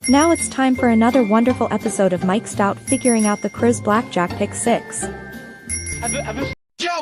Now it's time for another wonderful episode of Mike Stout figuring out the Kriz Blackjack Pick 6. Yo,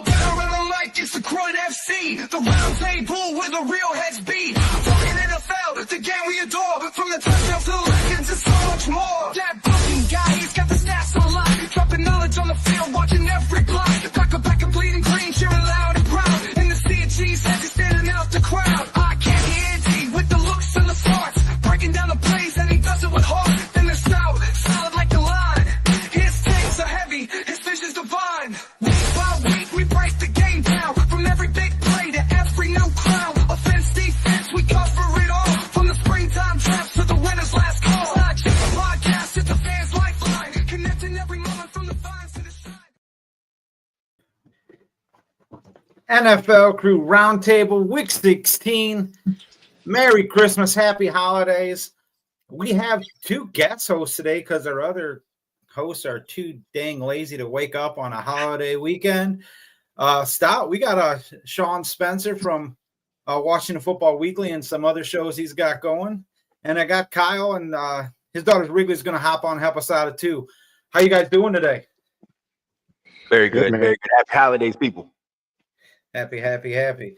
better like it's the Krewe NFC, the round table where the real heads be. Talking NFL, the game we adore. From the touchdowns to the legends and so much more. That booking guy, he's got the stats on lock. Dropping knowledge on the field, watching every block. Back and bleeding green, cheering loud and proud. In the sea of cheese, as he's standing out the crowd. I can't hear it with the looks and the smarts. Breaking down the plays and he does it with heart. Then the stout, solid like the line. His takes are heavy, his vision's divine. Week by week, we break the game down. From every big play to every new crown. Offense, defense, we cover it all. From the springtime drafts to the winner's last call. It's not just a podcast, it's a fan's lifeline. Connecting every moment from the vines to the side. NFL Crew Roundtable, Week 16. Merry Christmas, Happy Holidays. We have two guest hosts today because our other hosts are too dang lazy to wake up on a holiday weekend. Stout, we got Sean Spencer from Washington Football Weekly and some other shows he's got going. And I got Kyle and his daughter Wrigley is going to hop on and help us out too. How you guys doing today? Very good, very good. Happy holidays, people. Happy.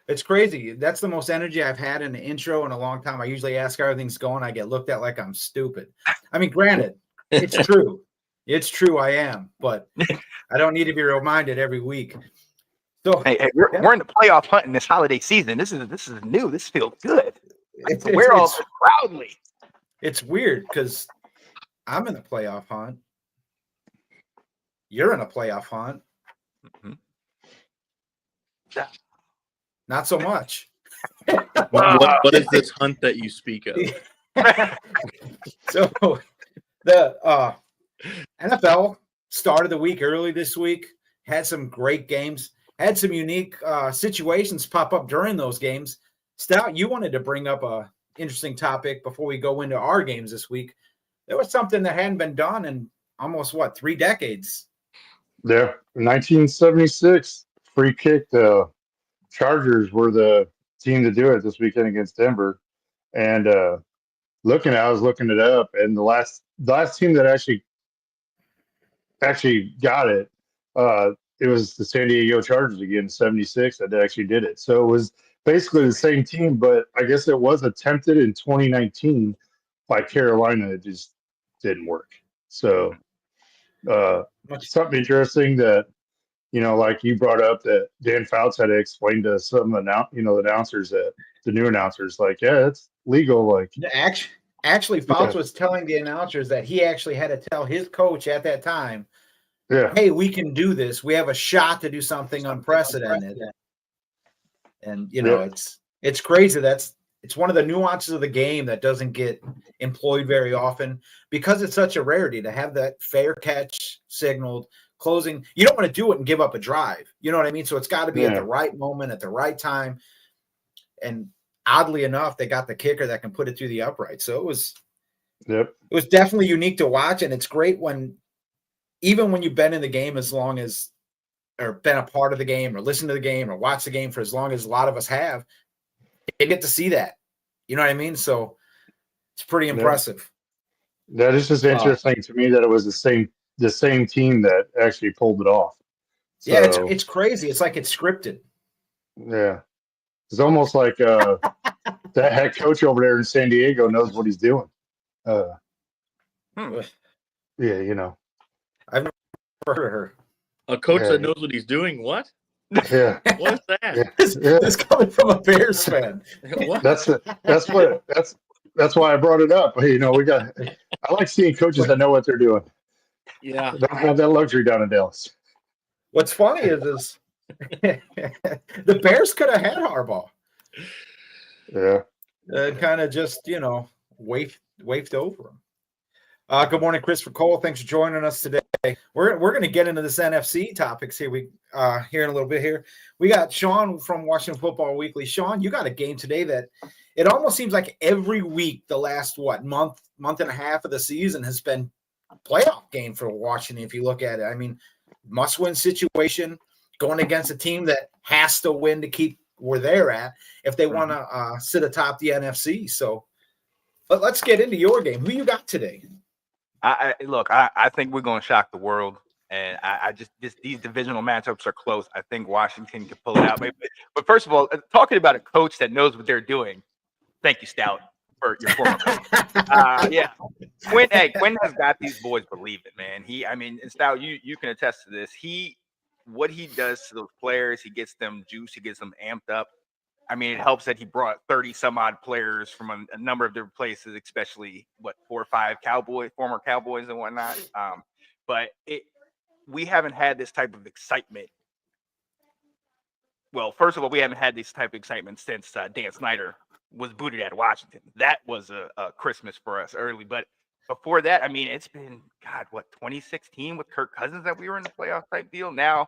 It's crazy. That's the most energy I've had in the intro in a long time. I usually ask how everything's going. I get looked at like I'm stupid. I mean, granted, it's true. It's true I am, but I don't need to be reminded every week. So hey, we're in the playoff hunt in this holiday season. This is new. This feels good. We're all proudly. It's weird because I'm in the playoff hunt. You're in a playoff hunt. Mm-hmm. Not so much. What is this hunt that you speak of? So the NFL started the week early this week, had some great games, had some unique situations pop up during those games. Stout, you wanted to bring up a interesting topic before we go into our games this week. There was something that hadn't been done in almost, 3 decades? Yeah, 1976, free kick. The Chargers were the team to do it this weekend against Denver. And I was looking it up, and the last team that actually got it, it was the San Diego Chargers again in 76 that actually did it. So it was basically the same team, but I guess it was attempted in 2019 by Carolina. It just didn't work. So something interesting that, like you brought up, that Dan Fouts had to explain to some the announcers, that the new announcers, like, yeah, it's legal. Like, actually, Fouts was telling the announcers that he actually had to tell his coach at that time, hey, we can do this. We have a shot to do something unprecedented. And it's crazy. It's one of the nuances of the game that doesn't get employed very often because it's such a rarity to have that fair catch signaled. Closing, you don't want to do it and give up a drive. You know what I mean? So it's got to be at the right moment, at the right time. And oddly enough, they got the kicker that can put it through the upright. So it was definitely unique to watch. And it's great even when you've been in the game as long as, or been a part of the game, or listened to the game, or watched the game for as long as a lot of us have, you get to see that. You know what I mean? So it's pretty impressive. That is just interesting to me that it was the same team that actually pulled it off. So, yeah, it's crazy. It's like it's scripted. Yeah. It's almost like that head coach over there in San Diego knows what he's doing. Yeah, I've never heard of her. A coach that knows what he's doing? What? Yeah. What's that? Yeah. This coming from a Bears fan. What? That's why I brought it up. I like seeing coaches that know what they're doing. Yeah. Don't have that luxury down in Dallas. What's funny is the Bears could have had Harbaugh. Yeah. Kind of just, waved over him. Good morning, Christopher Cole. Thanks for joining us today. We're going to get into this NFC topics here. Here in a little bit here. We got Sean from Washington Football Weekly. Sean, you got a game today that it almost seems like every week the last month and a half of the season has been a playoff game for Washington. If you look at it, I mean, must-win situation going against a team that has to win to keep where they're at if they want to sit atop the NFC. So But let's get into your game. Who you got today? I think we're going to shock the world. And I just these divisional matchups are close. I think Washington can pull it out. But first of all, talking about a coach that knows what they're doing. Thank you, Stout, for your former coach. Yeah, Quinn has got these boys believing, man. And Stout, you can attest to this. What he does to those players, he gets them juice, he gets them amped up. I mean, it helps that he brought 30 some odd players from a number of different places, especially 4 or 5 former Cowboys and whatnot. But we haven't had this type of excitement. Well, first of all, we haven't had this type of excitement since Dan Snyder was booted out of Washington. That was a Christmas for us early. But before that, I mean, it's been, 2016 with Kirk Cousins that we were in the playoff type deal. Now,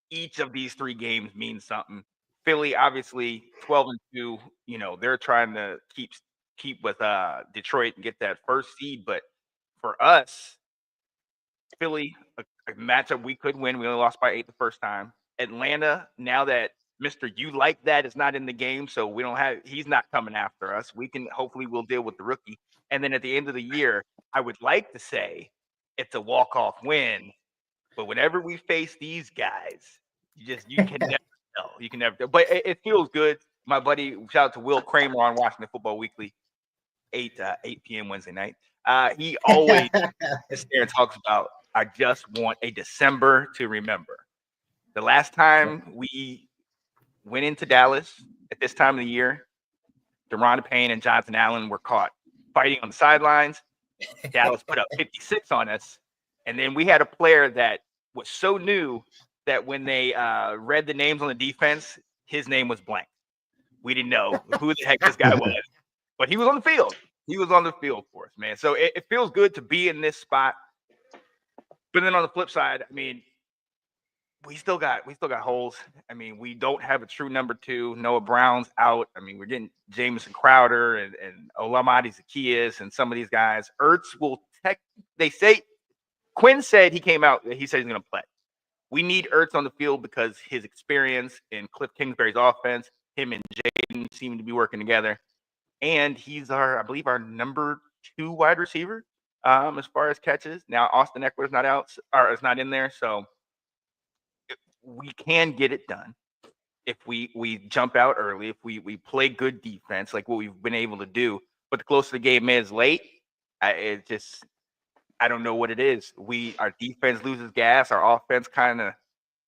each of these 3 games means something. Philly, obviously, 12-2. They're trying to keep with Detroit and get that first seed. But for us, Philly, a matchup we could win. We only lost by 8 the first time. Atlanta, now that Mr. You Like That is not in the game, so he's not coming after us. We'll deal with the rookie. And then at the end of the year, I would like to say it's a walk-off win. But whenever we face these guys, you can never tell. You can never tell. But it feels good. My buddy, shout out to Will Kramer on Washington Football Weekly, 8 p.m. Wednesday night. He always sits there and talks about, I just want a December to remember. The last time we went into Dallas at this time of the year, Deron Payne and Jonathan Allen were caught fighting on the sidelines. Dallas put up 56 on us. And then we had a player that was so new that when they read the names on the defense, his name was blank. We didn't know who the heck this guy was. But he was on the field. He was on the field for us, man. So it feels good to be in this spot. But then on the flip side, I mean, we still got holes. I mean, we don't have a true number 2. Noah Brown's out. I mean, we're getting Jamison Crowder and Olamide Zaccheaus and some of these guys. Ertz will they say Quinn said he came out. He said he's going to play. We need Ertz on the field because his experience in Cliff Kingsbury's offense, him and Jaden seem to be working together. And he's I believe our number 2 wide receiver as far as catches. Now, Austin Eckler's not out or is not in there. So we can get it done if we jump out early, if we play good defense like what we've been able to do. But the closer the game is late, I don't know what it is. Our defense loses gas, our offense kind of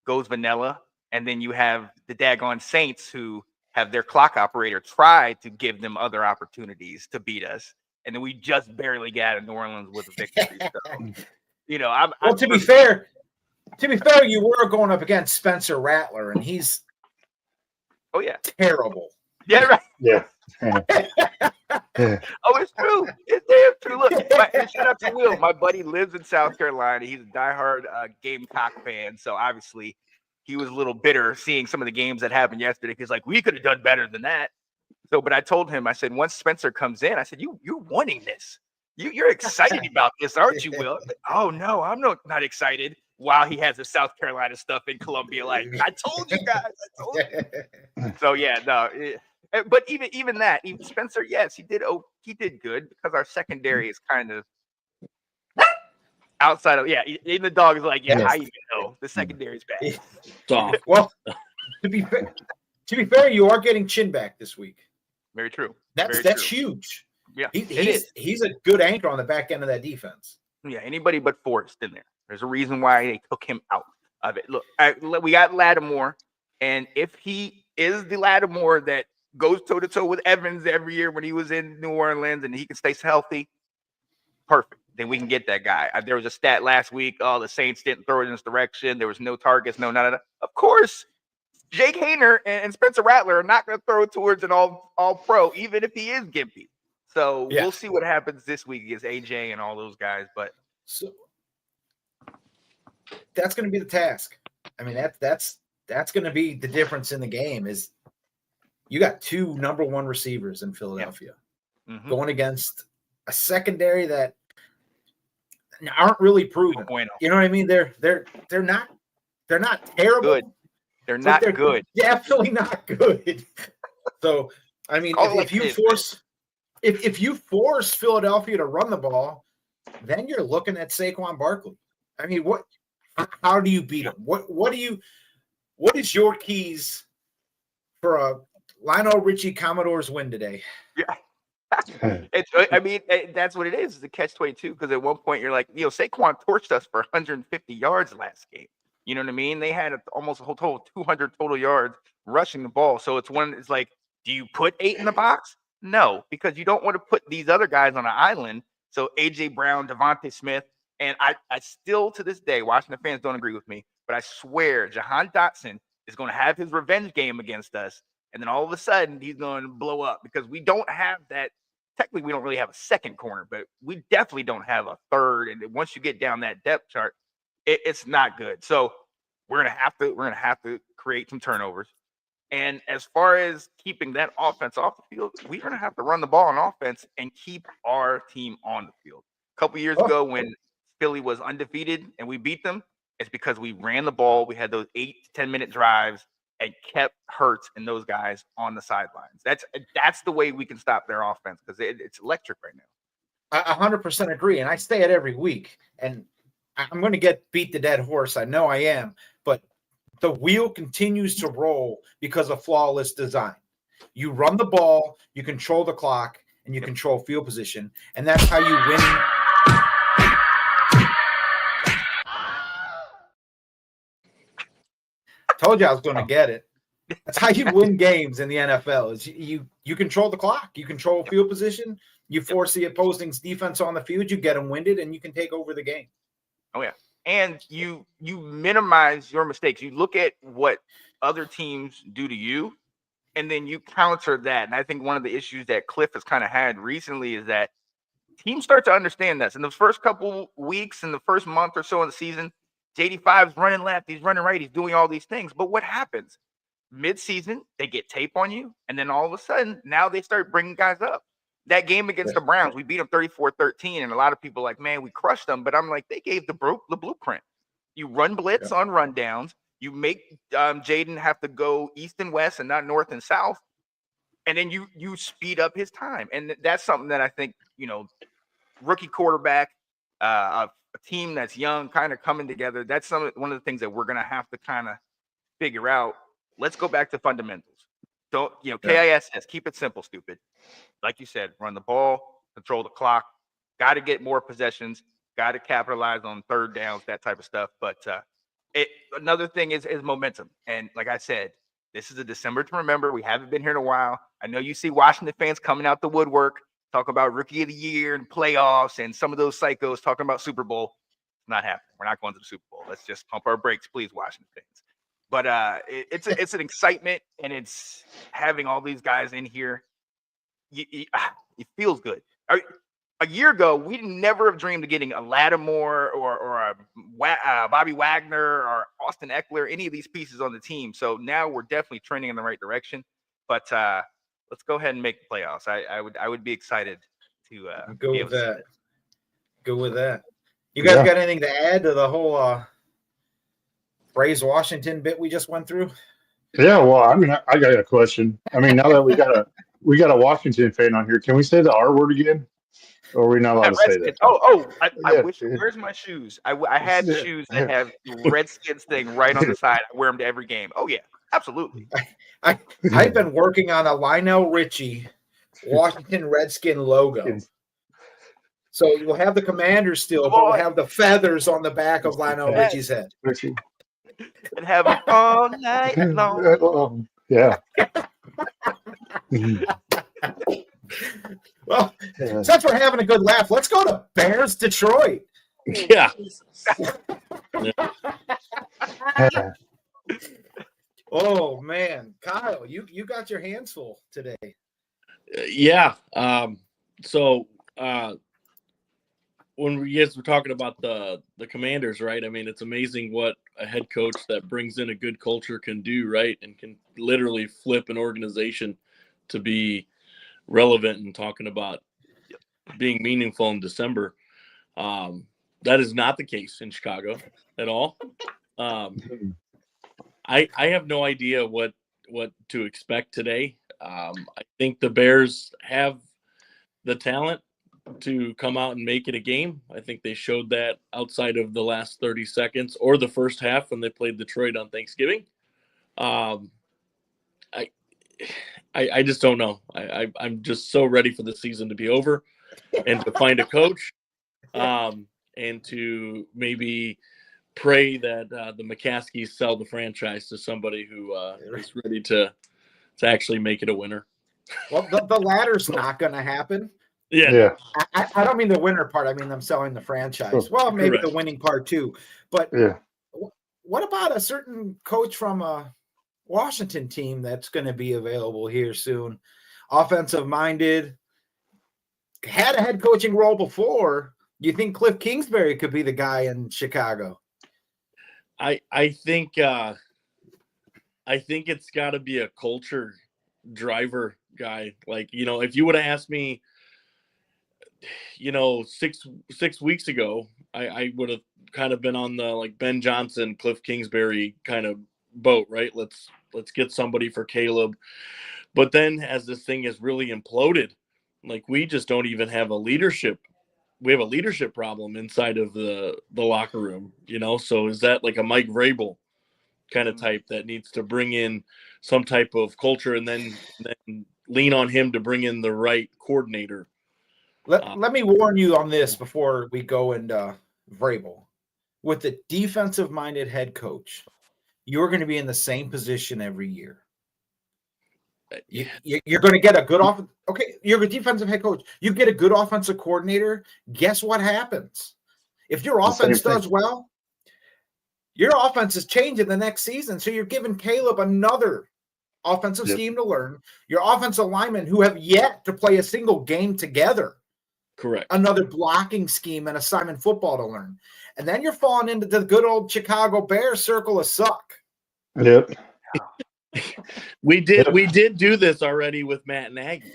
goes vanilla, and then you have the daggone Saints who have their clock operator try to give them other opportunities to beat us, and then we just barely got to New Orleans with a victory. So, to be fair, you were going up against Spencer Rattler, and he's terrible. Yeah, right. Yeah. Oh, it's true. It's damn true. Look, shout out to Will. My buddy lives in South Carolina. He's a diehard Gamecock fan, so obviously he was a little bitter seeing some of the games that happened yesterday. He's like, we could have done better than that. So, but I told him, I said, once Spencer comes in, I said, you're wanting this. You're excited about this, aren't you, Will? Like, oh no, I'm not excited. While he has the South Carolina stuff in Columbia, like I told you guys, I told you. So yeah, no. But even Spencer, yes, he did good because our secondary is kind of outside of even the dog is like, I even know the secondary is bad. Well, to be fair, you are getting Chin back this week. Very true. That's huge. Yeah, he's a good anchor on the back end of that defense. Yeah, anybody but Forrest in there. There's a reason why they took him out of it. Look, we got Lattimore, and if he is the Lattimore that goes toe-to-toe with Evans every year when he was in New Orleans and he can stay healthy, perfect. Then we can get that guy. There was a stat last week, the Saints didn't throw it in this direction. There was no targets, none of that. Of course, Jake Hayner and Spencer Rattler are not going to throw it towards an all-pro, even if he is gimpy. So we'll see what happens this week against AJ and all those guys. But that's going to be the task. I mean, that's going to be the difference in the game is you got 2 number 1 receivers in Philadelphia going against a secondary that aren't really proven. You know what I mean? They're not terrible. Good. They're not good. Definitely not good. So I mean, if you if you force Philadelphia to run the ball, then you're looking at Saquon Barkley. I mean, how do you beat him? What is your keys for a Lionel Richie Commodores win today? Yeah. That's what it is. The catch-22. Because at one point you're like, Saquon torched us for 150 yards last game. You know what I mean? They had almost a whole total 200 total yards rushing the ball. So it's like, do you put 8 in the box? No, because you don't want to put these other guys on an island. So AJ Brown, Devontae Smith, and I still to this day, Washington fans don't agree with me, but I swear Jahan Dotson is going to have his revenge game against us. And then all of a sudden, he's going to blow up because we don't have that. Technically, we don't really have a second corner, but we definitely don't have a third. And once you get down that depth chart, it's not good. So we're gonna have to create some turnovers. And as far as keeping that offense off the field, we're gonna have to run the ball on offense and keep our team on the field. A couple years ago, when Philly was undefeated and we beat them, it's because we ran the ball. We had those 8 to 10 minute drives and kept Hurts and those guys on the sidelines. That's the way we can stop their offense because it's electric right now. I 100% agree, and I say it every week. And I'm going to get beat the dead horse. I know I am, but the wheel continues to roll because of flawless design. You run the ball, you control the clock, and you control field position, and that's how you win. Told you I was going to get it. That's how you win games in the NFL. Is you control the clock, you control field position, you force the opposing's defense on the field, you get them winded, and you can take over the game. Oh yeah, and you minimize your mistakes. You look at what other teams do to you, and then you counter that. And I think one of the issues that Cliff has kind of had recently is that teams start to understand this. In the first couple weeks, in the first month or so of the season, JD5's running left, he's running right, he's doing all these things. But what happens? Mid-season, they get tape on you, and then all of a sudden, now they start bringing guys up. That game against the Browns, we beat them 34-13, and a lot of people are like, man, we crushed them. But I'm like, they gave the blueprint. You run blitz on rundowns. You make Jaden have to go east and west and not north and south. And then you speed up his time. And that's something that I think, rookie quarterback, a team that's young, kind of coming together. That's one of the things that we're going to have to kind of figure out. Let's go back to fundamentals. Don't, KISS, keep it simple, stupid. Like you said, run the ball, control the clock, got to get more possessions, got to capitalize on third downs, that type of stuff. But another thing is momentum. And like I said, this is a December to remember. We haven't been here in a while. I know you see Washington fans coming out the woodwork, talking about rookie of the year and playoffs, and some of those psychos talking about Super Bowl. It's not happening. We're not going to the Super Bowl. Let's just pump our brakes, please, Washington fans. But it's an excitement, and it's having all these guys in here. It feels good. A year ago, we'd never have dreamed of getting a Lattimore or a Bobby Wagner or Austin Eckler, any of these pieces on the team. So now we're definitely trending in the right direction. But let's go ahead and make the playoffs. I would be excited to go with that. Go with that. You guys got anything to add to the whole Braves Washington bit we just went through? Yeah, well, I mean, I got a question. I mean, now that we got a Washington fan on here, can we say the R word again? Or are we not allowed to say that? I wish. Where's my shoes? I had shoes that have Redskins thing right on the side. I wear them to every game. Oh yeah, absolutely. I've been working on a Lionel Richie Washington Redskin logo. So you'll have the Commanders still, but we'll have the feathers on the back of Lionel Richie's head. And have it all night long. Yeah. Well, since we're having a good laugh, let's go to Bears Detroit. Yeah. Oh man, Kyle, you got your hands full today. Yeah. So when we guys were talking about the Commanders, right? I mean, it's amazing what a head coach that brings in a good culture can do, right? And can literally flip an organization to be relevant and talking about being meaningful in December. That is not the case in Chicago at all. I have no idea what to expect today. I think the Bears have the talent to come out and make it a game. I think they showed that outside of the last 30 seconds or the first half when they played Detroit on Thanksgiving. I just don't know. I'm just so ready for the season to be over and to find a coach, and to maybe pray that the McCaskies sell the franchise to somebody who is ready to actually make it a winner. Well, the latter's not going to happen. Yeah. I don't mean the winner part. I mean them selling the franchise. Well, maybe Correct. the winning part too. But Yeah. What about a certain coach from a Washington team that's going to be available here soon? Offensive minded, had a head coaching role before. You think Cliff Kingsbury could be the guy in Chicago? I think it's got to be a culture driver guy. Like, if you would have asked me, 6 weeks ago, I would have kind of been on the like Ben Johnson, Cliff Kingsbury kind of boat, right? Let's get somebody for Caleb. But then as this thing has really imploded, like we just don't even have a leadership. We have a leadership problem inside of the locker room, So is that like a Mike Vrabel kind of type that needs to bring in some type of culture and then lean on him to bring in the right coordinator? Let me warn you on this before we go into Vrabel. With the defensive-minded head coach, you're going to be in the same position every year. You're going to get a good offense. Okay, you're a defensive head coach. You get a good offensive coordinator. Guess what happens? If your offense does well, your offense is changing the next season. So you're giving Caleb another offensive scheme to learn. Your offensive linemen who have yet to play a single game together. Correct. Another blocking scheme and assignment football to learn. And then you're falling into the good old Chicago Bears circle of suck. Yep. We did do this already with Matt Nagy.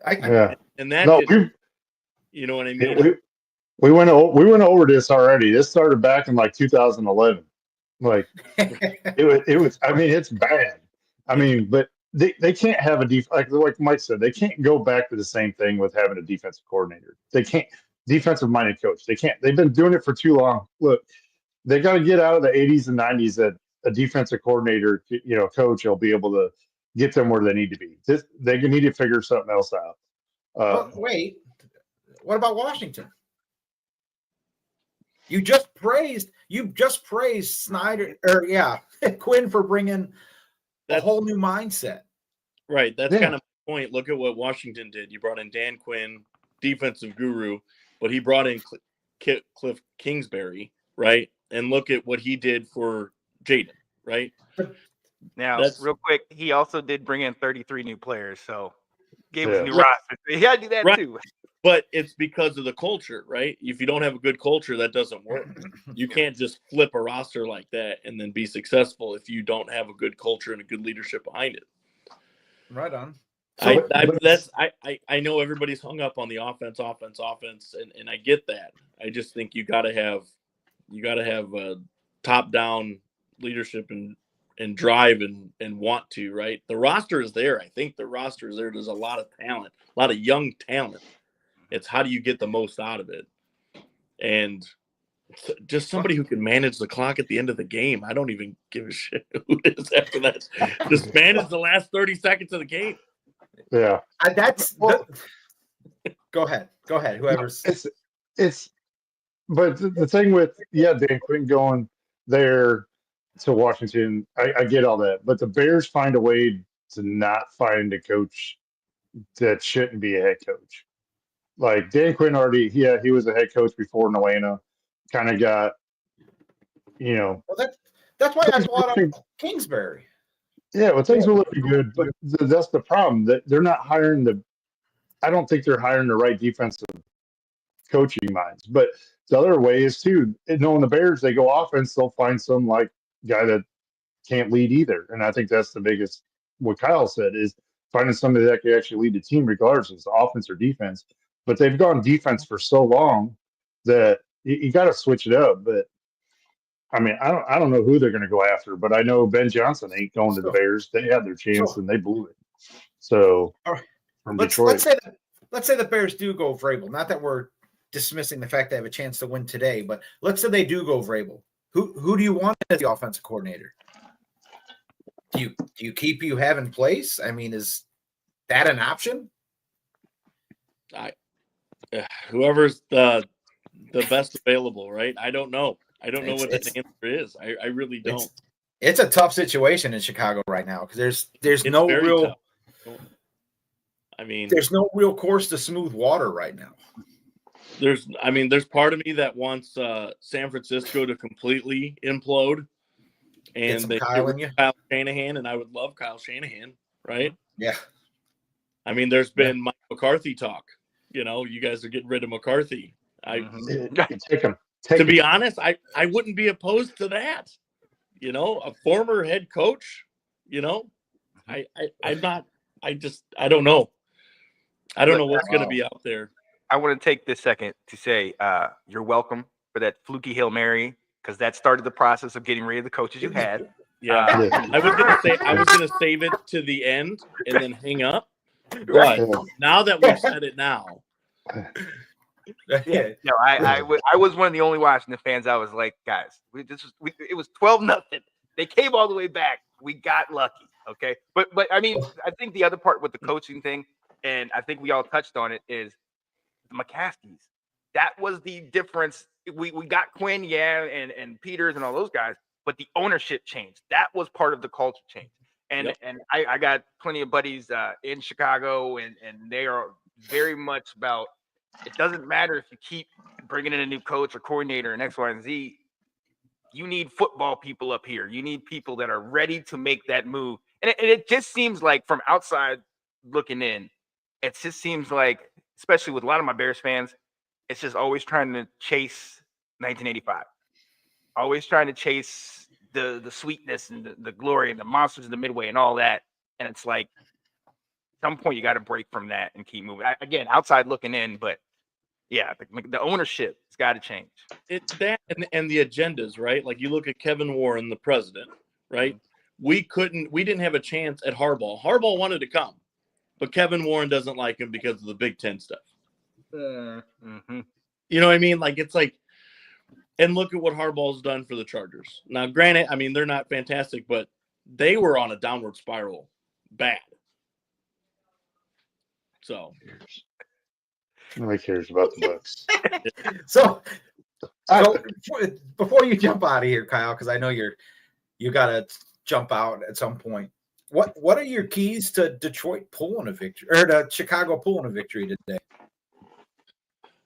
And that you know what I mean? We went over this already. This started back in like 2011. Like it was I mean, it's bad. I mean, but they can't have a like Mike said, they can't go back to the same thing with having a defensive coordinator. They can't defensive minded coach. They can't. They've been doing it for too long. Look, they got to get out of the 80s and 90s that a defensive coordinator, coach will be able to get them where they need to be. They need to figure something else out. Wait, what about Washington? You just praised Snyder Quinn for bringing a whole new mindset. Right. That's kind of my point. Look at what Washington did. You brought in Dan Quinn, defensive guru, but he brought in Cliff Kingsbury, right? And look at what he did for Jaden, right? Now, real quick, he also did bring in 33 new players, so gave us a new roster. He had to do that too. But it's because of the culture, right? If you don't have a good culture, that doesn't work. You can't just flip a roster like that and then be successful if you don't have a good culture and a good leadership behind it. Right on. I know everybody's hung up on the offense, and I get that. I just think you got to have a top-down leadership and drive and want to, right? The roster is there. I think the roster is there. There's a lot of talent, a lot of young talent. It's how do you get the most out of it? And just somebody who can manage the clock at the end of the game. I don't even give a shit who it is after that. Just manage the last 30 seconds of the game. Yeah. Go ahead. Whoever's but the thing with Dan Quinn going there to Washington, I get all that. But the Bears find a way to not find a coach that shouldn't be a head coach. Like Dan Quinn already, he was a head coach before in Atlanta. Kind of got, Well, that's why I brought up Kingsbury. Yeah, well, things were looking good, but that's the problem. That they're not hiring I don't think they're hiring the right defensive coaching minds. But the other way is too, knowing the Bears, they go offense, they'll find some like guy that can't lead either. And I think that's the biggest. What Kyle said is finding somebody that can actually lead the team, regardless if it's offense or defense. But they've gone defense for so long that you got to switch it up. But I mean, I don't know who they're going to go after, but I know Ben Johnson ain't going to the Bears. They had their chance and they blew it. So from Detroit, let's say the Bears do go Vrabel. Not that we're dismissing the fact they have a chance to win today, but let's say they do go Vrabel. Who do you want as the offensive coordinator? Do you keep you have in place? I mean, is that an option? Whoever's the best available, right? I don't know. I don't know what the answer is. I really don't. It's a tough situation in Chicago right now because there's no real. Tough. I mean, there's no real course to smooth water right now. There's part of me that wants San Francisco to completely implode, and they get Kyle Shanahan, and I would love Kyle Shanahan, right? Yeah. I mean, there's been Mike McCarthy talk. You know, you guys are getting rid of McCarthy. Take him. To be honest, I wouldn't be opposed to that. You know, a former head coach. You know, I don't know. I don't know what's going to be out there. I want to take this second to say you're welcome for that fluky Hail Mary, because that started the process of getting rid of the coaches you had. Yeah, I was gonna save it to the end and then hang up. But now that we've said it now, no, I was one of the only Washington fans. I was like, guys, it was 12-0. They came all the way back. We got lucky, okay. But I mean, I think the other part with the coaching thing, and I think we all touched on it, is McCaskey's. That was the difference. We got Quinn, and Peters and all those guys, but the ownership changed. That was part of the culture change. And I got plenty of buddies in Chicago, and they are very much about, it doesn't matter if you keep bringing in a new coach or coordinator and X, Y, and Z. You need football people up here. You need people that are ready to make that move. And it just seems like, from outside looking in, it just seems like, especially with a lot of my Bears fans, it's just always trying to chase 1985. Always trying to chase the sweetness and the glory and the monsters of the Midway and all that. And it's like, at some point you got to break from that and keep moving. Again, outside looking in, but yeah, the ownership has got to change. It's that and the agendas, right? Like, you look at Kevin Warren, the president, right? We didn't have a chance at Harbaugh. Harbaugh wanted to come, but Kevin Warren doesn't like him because of the Big Ten stuff. You know what I mean? Like, it's like, and look at what Harbaugh's done for the Chargers. Now, granted, I mean, they're not fantastic, but they were on a downward spiral bad. So nobody cares about the Bucs. So before you jump out of here, Kyle, because I know you got to jump out at some point. What are your keys to Detroit pulling a victory, or to Chicago pulling a victory today?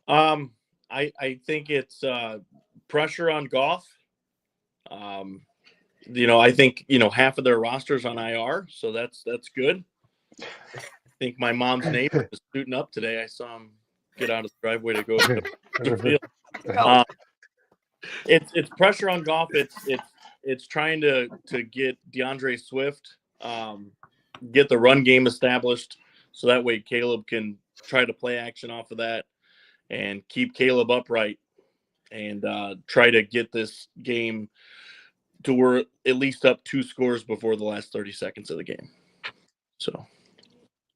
I think it's pressure on Goff. I think half of their roster's on IR, so that's good. I think my mom's neighbor is suiting up today. I saw him get out of the driveway to go to the field. It's pressure on Goff. It's trying to get DeAndre Swift, get the run game established, so that way Caleb can try to play action off of that and keep Caleb upright and try to get this game to where at least up 2 scores before the last 30 seconds of the game. So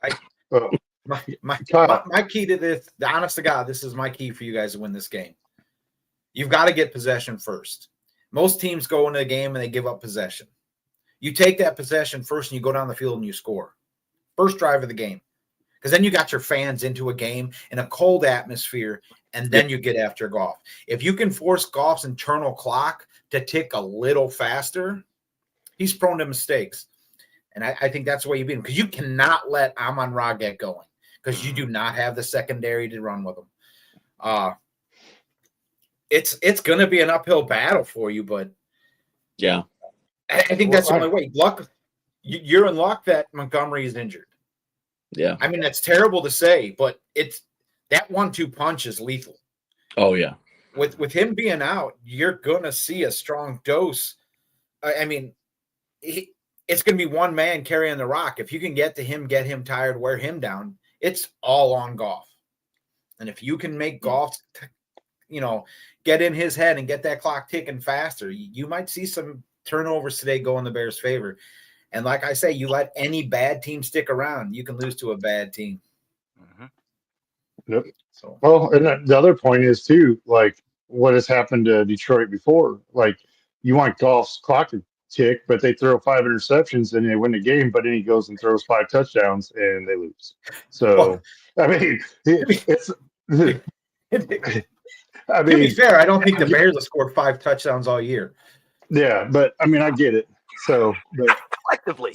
my key to this, the honest to God, this is my key for you guys to win this game. You've got to get possession first. Most teams go into a game and they give up possession. You take that possession first and you go down the field and you score. First drive of the game. Because then you got your fans into a game in a cold atmosphere, and then you get after Goff. If you can force Goff's internal clock to tick a little faster, he's prone to mistakes. And I think that's the way you beat him, because you cannot let Amon-Ra get going, because you do not have the secondary to run with him. It's going to be an uphill battle for you, but yeah, I think that's the only way. You're in luck that Montgomery is injured. Yeah. I mean, that's terrible to say, but it's that 1-2 punch is lethal. Oh, yeah. With him being out, you're going to see a strong dose. I mean, it's going to be one man carrying the rock. If you can get to him, get him tired, wear him down, it's all on Goff. And if you can make Goff, get in his head and get that clock ticking faster, you might see some turnovers today go in the Bears' favor. And like I say, you let any bad team stick around, you can lose to a bad team. Yep. So Well, and the other point is too, like what has happened to Detroit before. Like you want Goff's clock to tick, but they throw 5 interceptions and they win the game. But then he goes and throws 5 touchdowns and they lose. So I mean, it's. I mean, to be fair, I don't think the Bears have scored 5 touchdowns all year. Yeah, but I mean, I get it. So, but Collectively.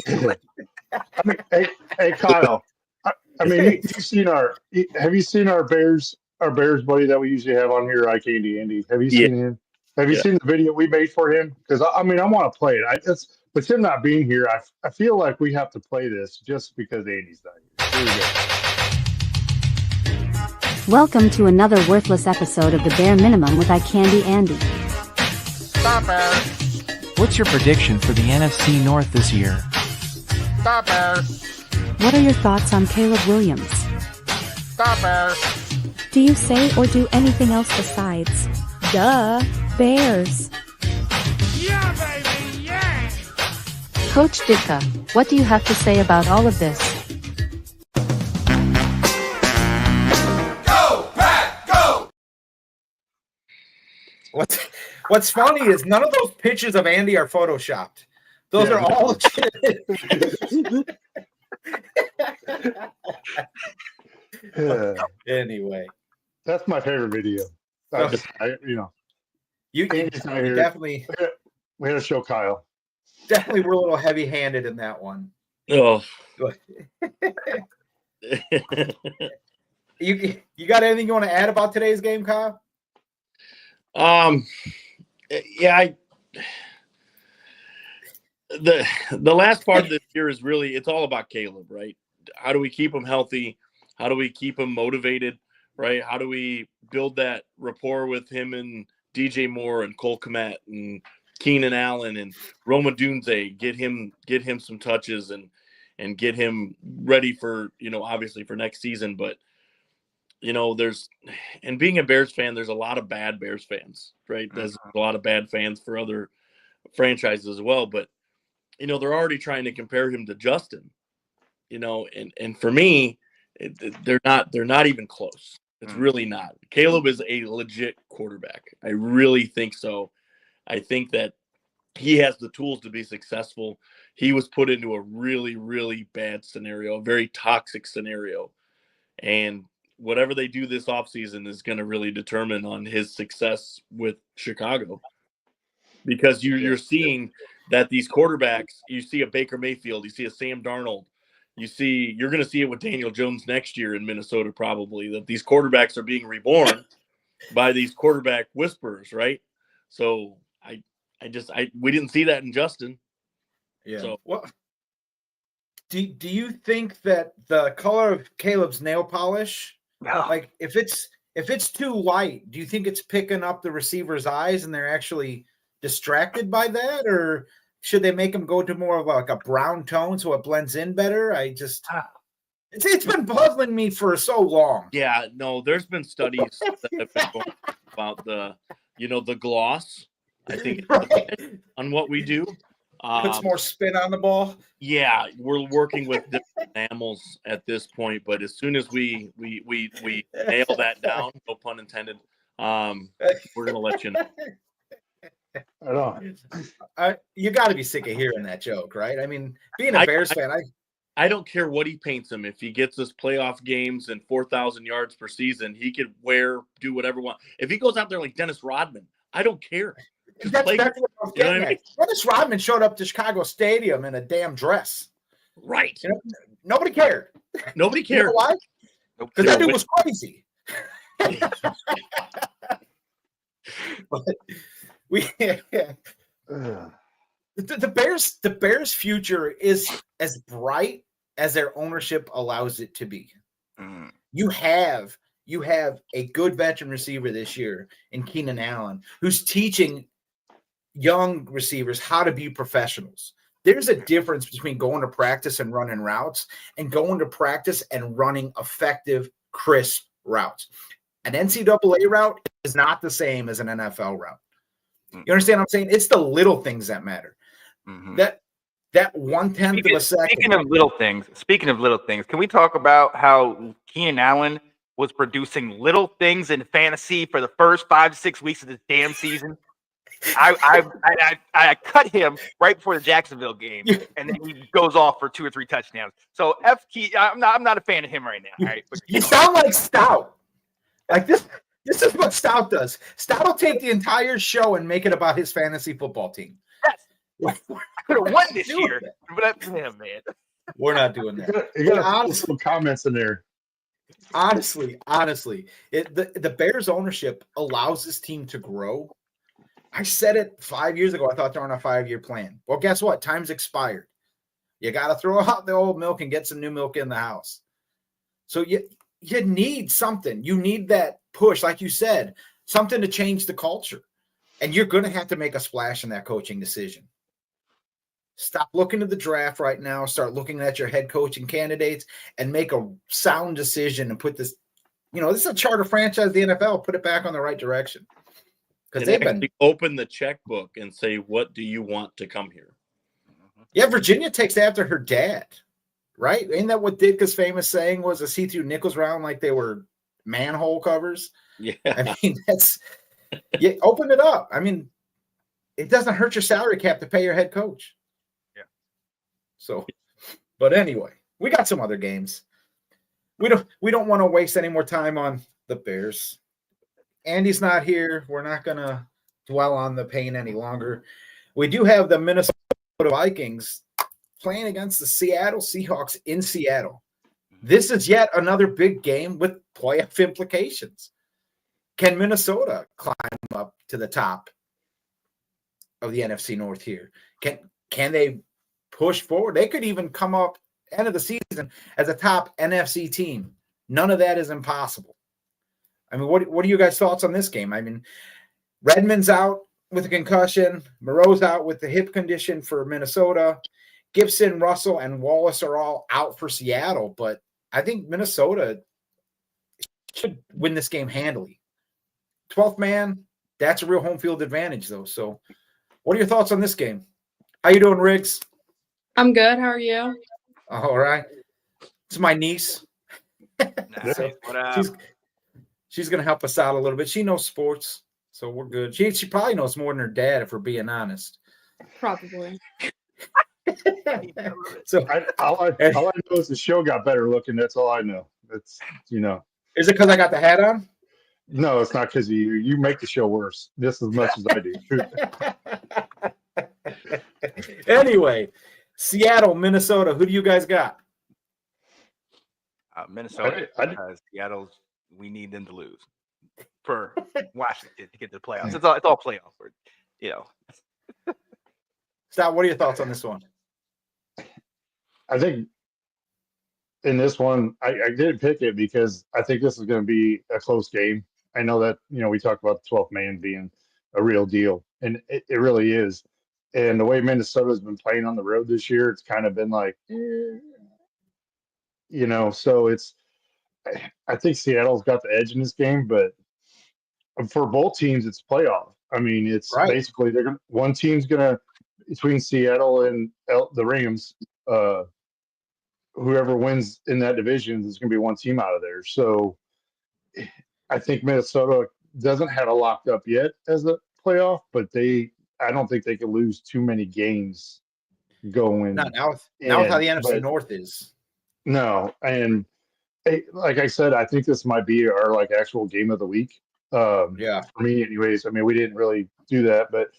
I mean, hey, Kyle. I mean, have you seen our Bears buddy that we usually have on here, Ike Andy? Have you seen him? Have you seen the video we made for him? Because I mean, I want to play it. With him not being here, I feel like we have to play this just because Andy's not here. Here we go. Welcome to another worthless episode of the Bare Minimum with Ike Andy. Stop Bear. What's your prediction for the NFC North this year? Stop Bear. What are your thoughts on Caleb Williams? Stop Bear. Do you say or do anything else besides, duh, Bears? Yeah, baby, yeah. Coach Ditka, what do you have to say about all of this? Go, Pat, go. What's funny is none of those pictures of Andy are photoshopped. Those are all legit. Anyway, that's my favorite video. You definitely we had to show Kyle. Definitely were a little heavy-handed in that one. Oh. You got anything you want to add about today's game, Kyle? Yeah, the last part of this year is really, it's all about Caleb, right? How do we keep him healthy? How do we keep him motivated, right? How do we build that rapport with him and DJ Moore and Cole Kmet and Keenan Allen and Roma Dunze, get him some touches and get him ready for, obviously for next season. But, and being a Bears fan, there's a lot of bad Bears fans, right? There's a lot of bad fans for other franchises as well. But, they're already trying to compare him to Justin, and for me, they're not even close. It's really not. Caleb is a legit quarterback. I really think so. I think that he has the tools to be successful. He was put into a really, really bad scenario, a very toxic scenario. And whatever they do this offseason is going to really determine on his success with Chicago. Because you're seeing that these quarterbacks, you see a Baker Mayfield, you see a Sam Darnold, you're going to see it with Daniel Jones next year in Minnesota, probably, that these quarterbacks are being reborn by these quarterback whisperers, right? So we didn't see that in Justin. Yeah. So, well, do you think that the color of Caleb's nail polish, like if it's too light, do you think it's picking up the receiver's eyes and they're actually distracted by that, or should they make him go to more of like a brown tone so it blends in better? It's been puzzling me for so long. Yeah, no, there's been studies that have been going about the gloss. I think right. On what we do. Puts more spin on the ball. Yeah, we're working with different animals at this point, but as soon as we nail that down, no pun intended, we're gonna let you know. You got to be sick of hearing that joke, right? I mean, being a Bears fan, I don't care what he paints him. If he gets us playoff games and 4,000 yards per season, he could do whatever he wants. If he goes out there like Dennis Rodman, I don't care. That's what I was getting at. Dennis Rodman showed up to Chicago Stadium in a damn dress. Right. Nobody cared. Nobody cared. You know why? Because that dude was crazy. But the Bears' future is as bright as their ownership allows it to be. You have a good veteran receiver this year in Keenan Allen, who's teaching young receivers how to be professionals. There's a difference between going to practice and running routes and going to practice and running effective, crisp routes. An NCAA route is not the same as an NFL route. You understand what I'm saying? It's the little things that matter. Mm-hmm. That 1/10 of a second. Speaking of little things, can we talk about how Keenan Allen was producing little things in fantasy for the first 5 to 6 weeks of this damn season. I cut him right before the Jacksonville game, and then he goes off for 2 or 3 touchdowns. So I'm not a fan of him right now. All right, but you sound like Stout. Like this is what Stout does. Stout will take the entire show and make it about his fantasy football team. Yes, I could have won this year, but that's him, man. We're not doing that. You got some comments in there. Honestly, the Bears ownership allows this team to grow. I said it 5 years ago. I thought they're on a 5-year plan. Well, guess what? Time's expired. You got to throw out the old milk and get some new milk in the house. So you need something. You need that push, like you said, something to change the culture. And you're going to have to make a splash in that coaching decision. Stop looking at the draft right now. Start looking at your head coaching candidates and make a sound decision and put this, this is a charter franchise, the NFL, put it back on the right direction. Because they've been open the checkbook and say, what do you want to come here? Yeah, Virginia takes after her dad, right? Ain't that what Ditka's famous saying was, a see-through nickels round like they were manhole covers? Yeah. I mean, open it up. I mean, it doesn't hurt your salary cap to pay your head coach. Yeah. So, but anyway, we got some other games. We don't want to waste any more time on the Bears. Andy's not here. We're not going to dwell on the pain any longer. We do have the Minnesota Vikings playing against the Seattle Seahawks in Seattle. This is yet another big game with playoff implications. Can Minnesota climb up to the top of the NFC North here? Can they push forward? They could even come up end of the season as a top NFC team. None of that is impossible. I mean, what are you guys' thoughts on this game? I mean, Redmond's out with a concussion. Moreau's out with the hip condition for Minnesota. Gibson, Russell, and Wallace are all out for Seattle. But I think Minnesota should win this game handily. 12th man, that's a real home field advantage, though. So what are your thoughts on this game? How you doing, Riggs? I'm good. How are you? All right. It's my niece. So she's going to help us out a little bit. She knows sports, so we're good. She probably knows more than her dad, if we're being honest. Probably. So all I know is the show got better looking. That's all I know. It's Is it because I got the hat on? No, it's not because of you. You make the show worse just as much as I do. Anyway, Seattle, Minnesota. Who do you guys got? Minnesota. Seattle's. We need them to lose for Washington to get to the playoffs. It's all playoff, Stott, what are your thoughts on this one? I think in this one, I didn't pick it because I think this is going to be a close game. I know that, we talked about the 12th man being a real deal, and it really is. And the way Minnesota's been playing on the road this year, it's kind of been like, so I think Seattle's got the edge in this game, but for both teams, it's playoff. I mean, it's right. Basically one team's gonna, between Seattle and the Rams, whoever wins in that division is gonna be one team out of there. So I think Minnesota doesn't have it locked up yet as a playoff, but I don't think they can lose too many games going. Not now with how the NFC North is. No, and like I said, I think this might be our actual game of the week. For me, anyways. I mean, we didn't really do that, but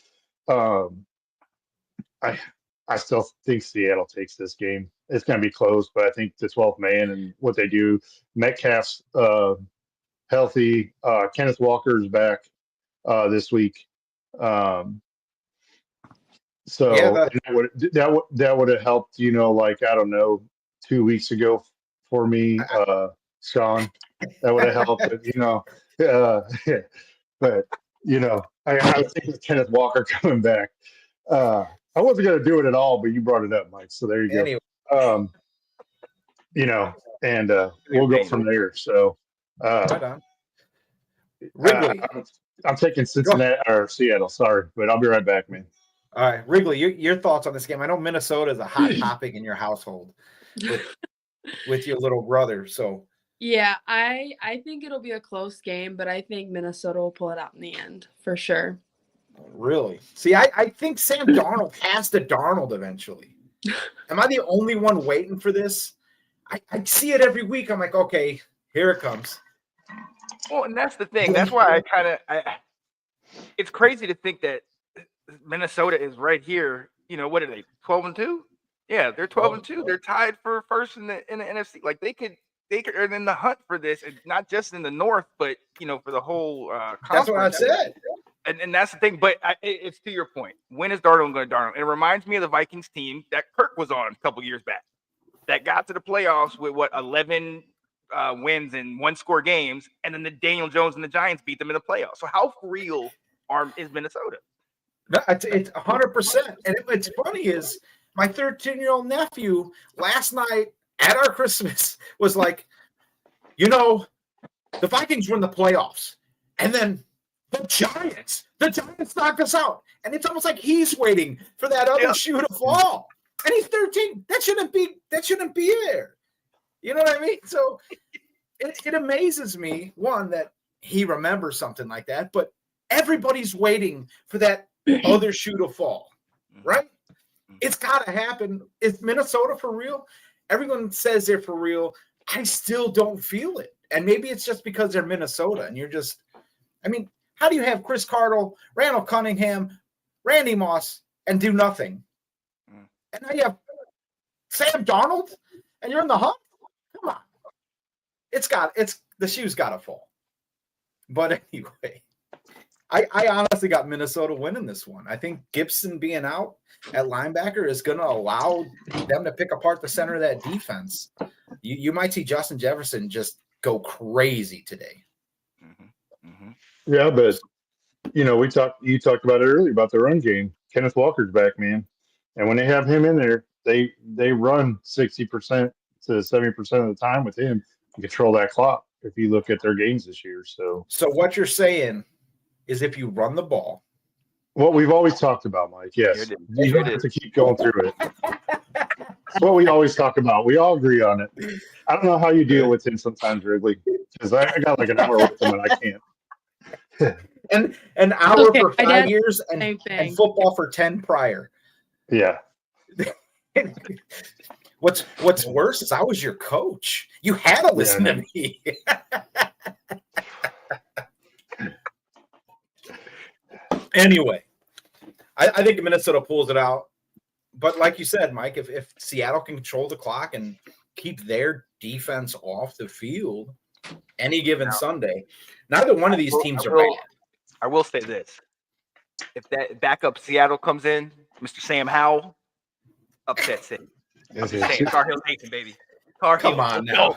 I still think Seattle takes this game. It's going to be close, but I think the 12th man and what they do. Metcalf's healthy. Kenneth Walker's back this week. So that would have helped. I don't know, 2 weeks ago for me, Sean. That would have helped. But I was thinking Kenneth Walker coming back. I wasn't going to do it at all, but you brought it up, Mike. So there you go. Anyway. And we'll go from there. So, right on. Wrigley. I'm taking Cincinnati or Seattle. Sorry, but I'll be right back, man. All right, Wrigley, your thoughts on this game? I know Minnesota is a hot topic in your household with your little brother. So, Yeah, I think it'll be a close game, but I think Minnesota will pull it out in the end for sure. Really? See, I think Sam Darnold has to Darnold eventually. Am I the only one waiting for this? I see it every week. I'm like, okay, here it comes. Well, and that's the thing. That's why it's crazy to think that Minnesota is right here. You know, what are they? 12-2? Yeah, they're 12-2. They're tied for first in the NFC. Like they could are in the hunt for this, and not just in the North, but for the whole conference. That's what I said. And that's the thing. But it's to your point. When is Darnold going to Darnold? It reminds me of the Vikings team that Kirk was on a couple years back, that got to the playoffs with 11 wins and 1-score games, and then the Daniel Jones and the Giants beat them in the playoffs. So how for real is Minnesota? It's 100%. And what's funny is my 13-year-old nephew last night at our Christmas was like, the Vikings won the playoffs, and then the Giants knocked us out, and it's almost like he's waiting for that other shoe to fall. And he's 13. That shouldn't be there. You know what I mean? So it amazes me, one, that he remembers something like that, but everybody's waiting for that other shoe to fall, right? It's got to happen. Is Minnesota for real? Everyone says they're for real. I still don't feel it. And maybe it's just because they're Minnesota and you're just, how do you have Chris Cardle, Randall Cunningham, Randy Moss, and do nothing? And now you have Sam Darnold, and you're in the hunt? Come on. The shoe's got to fall. But anyway, I honestly got Minnesota winning this one. I think Gibson being out at linebacker is going to allow them to pick apart the center of that defense. You might see Justin Jefferson just go crazy today. Yeah, but you talked about it earlier about the run game. Kenneth Walker's back, man. And when they have him in there, they run 60% to 70% of the time with him and control that clock if you look at their games this year. So what you're saying is if you run the ball. What we've always talked about, Mike. Yes. You don't have to keep going through it. It's what we always talk about. We all agree on it. I don't know how you deal with him sometimes, Wrigley, because I got like an hour with him and I can't. And an hour for 5 years and football for 10 prior. Yeah. What's worse is I was your coach. You had to listen to me. Anyway, I think Minnesota pulls it out. But like you said, Mike, if Seattle can control the clock and keep their defense off the field any given Sunday, neither one of these teams are bad. I will say this. If that backup Seattle comes in, Mr. Sam Howell, upset city. Tar Heel Nation, baby. Come on now.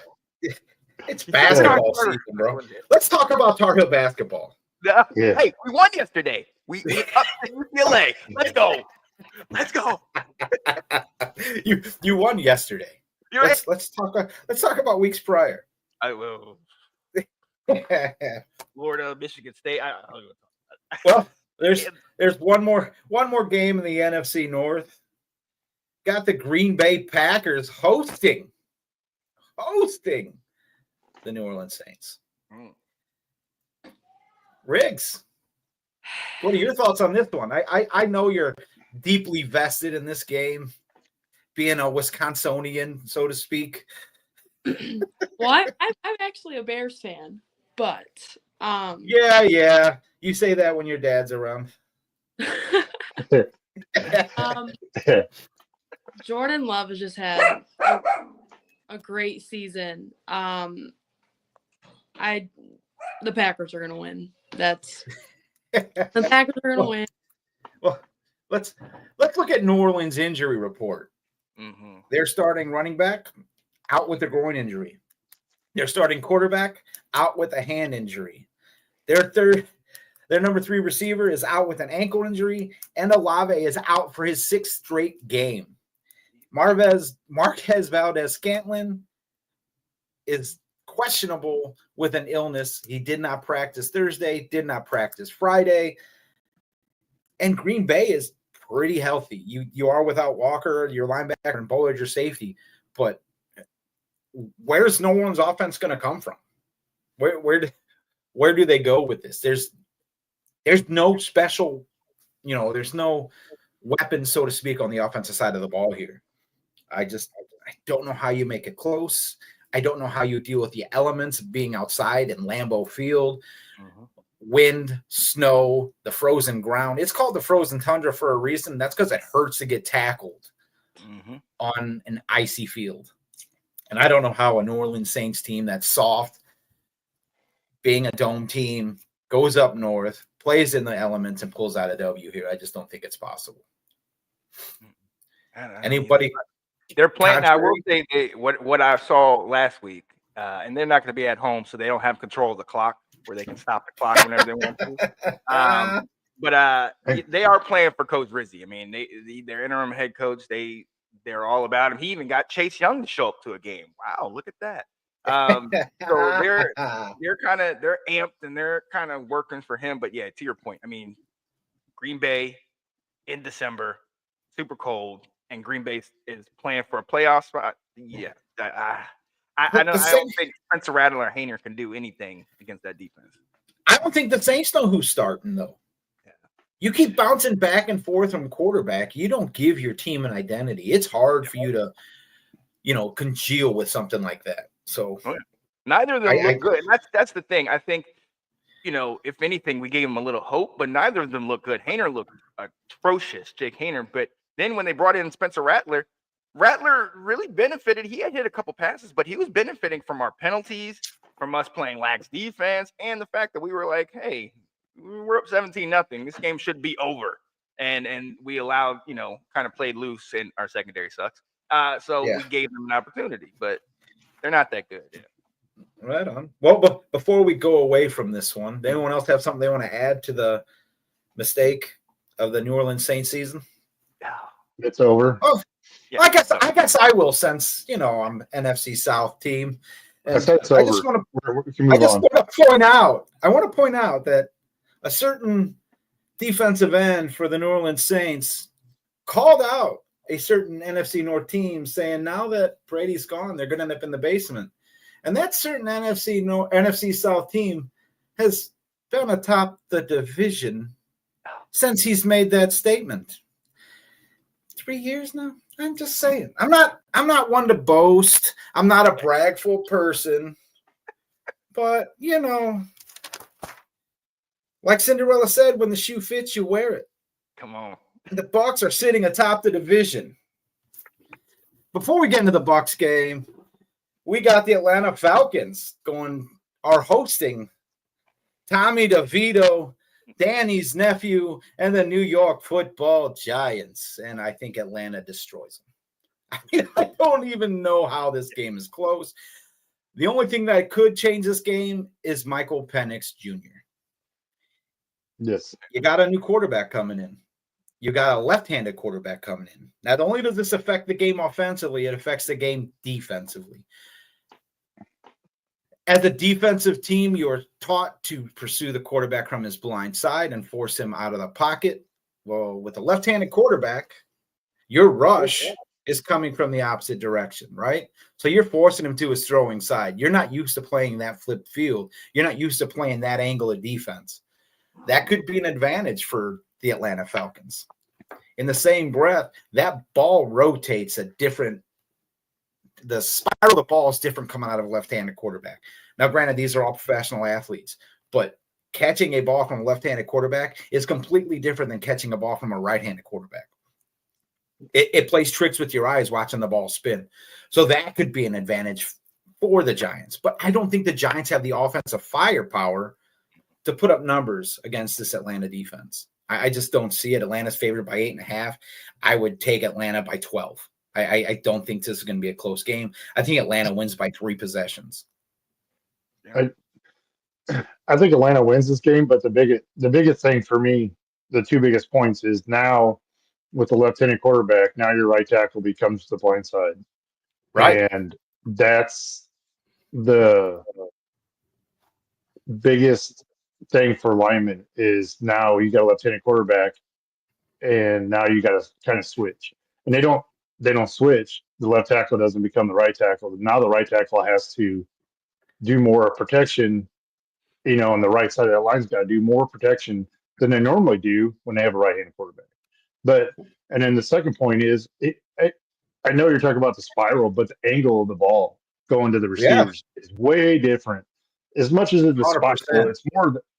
It's basketball season, bro. Let's talk about Tar Heel basketball. Yeah. Hey, we won yesterday. We upset UCLA. Let's go. You won yesterday. Let's talk about weeks prior. I will. Florida, Michigan State. Well, there's one more game in the NFC North. Got the Green Bay Packers hosting the New Orleans Saints. Riggs, what are your thoughts on this one? I know you're deeply vested in this game, being a Wisconsinian, so to speak. Well, I'm actually a Bears fan, but yeah, you say that when your dad's around. Jordan Love has just had a great season. The Packers are going to win. The Packers are going to win. Well, let's look at New Orleans' injury report. Mm-hmm. They're starting running back out with a groin injury. They're starting quarterback out with a hand injury. Their number 3 receiver is out with an ankle injury, and Olave is out for his 6th straight game. Marquez Valdez-Scantling is questionable with an illness. He did not practice Thursday, did not practice Friday. And Green Bay is pretty healthy. You are without Walker, your linebacker, and Bullard, your safety. But where's New Orleans offense going to come from? Where do they go with this? There's no special, there's no weapon, so to speak, on the offensive side of the ball here. I don't know how you make it close. I don't know how you deal with the elements of being outside in Lambeau Field, wind, snow, the frozen ground. It's called the frozen tundra for a reason. That's because it hurts to get tackled on an icy field. And I don't know how a New Orleans Saints team that's soft, being a dome team, goes up north, plays in the elements, and pulls out a W here. I just don't think it's possible. Anybody? They're playing. I will say what I saw last week, and they're not going to be at home, so they don't have control of the clock where they can stop the clock whenever they want to. But they are playing for Coach Rizzi. I mean, their interim head coach, they're all about him. He even got Chase Young to show up to a game. Wow, look at that. So they're amped and they're kind of working for him. But yeah, to your point, I mean, Green Bay in December, super cold, and Green Bay is playing for a playoff spot. Yeah, I don't think Spencer Rattler or Haener can do anything against that defense. I don't think the Saints know who's starting though. Yeah. You keep bouncing back and forth from quarterback. You don't give your team an identity. It's hard for you to, congeal with something like that. So neither of them look good. And that's the thing. I think, if anything, we gave them a little hope, but neither of them look good. Haener looked atrocious, Jake Haener. But then when they brought in Spencer Rattler really benefited. He had hit a couple passes, but he was benefiting from our penalties, from us playing lax defense, and the fact that we were like, hey, we're up 17-0. This game should be over. And we allowed, kind of played loose, and our secondary sucks. So we gave them an opportunity, but they're not that good. Yeah. Right on. Well, but before we go away from this one, does anyone else have something they want to add to the mistake of the New Orleans Saints season? It's over. Oh, yeah, I guess I will, since I'm NFC South team. And I just want to point out. I want to point out that a certain defensive end for the New Orleans Saints called out a certain NFC North team, saying now that Brady's gone, they're going to end up in the basement. And that certain NFC South team has been atop the division since he's made that statement. 3 years now. I'm just saying. I'm not one to boast. I'm not a bragful person. But, like Cinderella said, when the shoe fits, you wear it. Come on. The Bucs are sitting atop the division. Before we get into the Bucs game, we got the Atlanta Falcons hosting Tommy DeVito, Danny's nephew, and the New York Football Giants. And I think Atlanta destroys them. I mean, I don't even know how this game is close. The only thing that could change this game is Michael Penix Jr. Yes. You got a new quarterback coming in. You got a left-handed quarterback coming in. Not only does this affect the game offensively, it affects the game defensively. As a defensive team, you're taught to pursue the quarterback from his blind side and force him out of the pocket. Well, with a left-handed quarterback, your rush is coming from the opposite direction, right? So you're forcing him to his throwing side. You're not used to playing that flipped field. You're not used to playing that angle of defense. That could be an advantage for the Atlanta Falcons. In the same breath, that ball rotates the spiral of the ball is different coming out of a left-handed quarterback. Now, granted, these are all professional athletes, but catching a ball from a left-handed quarterback is completely different than catching a ball from a right-handed quarterback. It plays tricks with your eyes watching the ball spin. So that could be an advantage for the Giants. But I don't think the Giants have the offensive firepower to put up numbers against this Atlanta defense. I just don't see it. Atlanta's favored by 8.5. I would take Atlanta by 12. I don't think this is going to be a close game. I think Atlanta wins by 3 possessions. I think Atlanta wins this game, but the biggest thing for me, the 2 biggest points is now with the left-handed quarterback, now your right tackle becomes the blind side. Right. And that's the biggest thing for linemen is now you got a left-handed quarterback and now you got to kind of switch. And they don't they don't switch, the left tackle doesn't become the right tackle. Now the right tackle has to do more protection, and the right side of that line's got to do more protection than they normally do when they have a right-handed quarterback. And then the second point is, I know you're talking about the spiral, but the angle of the ball going to the receivers is way different. As much as it's the 100%. spiral, it's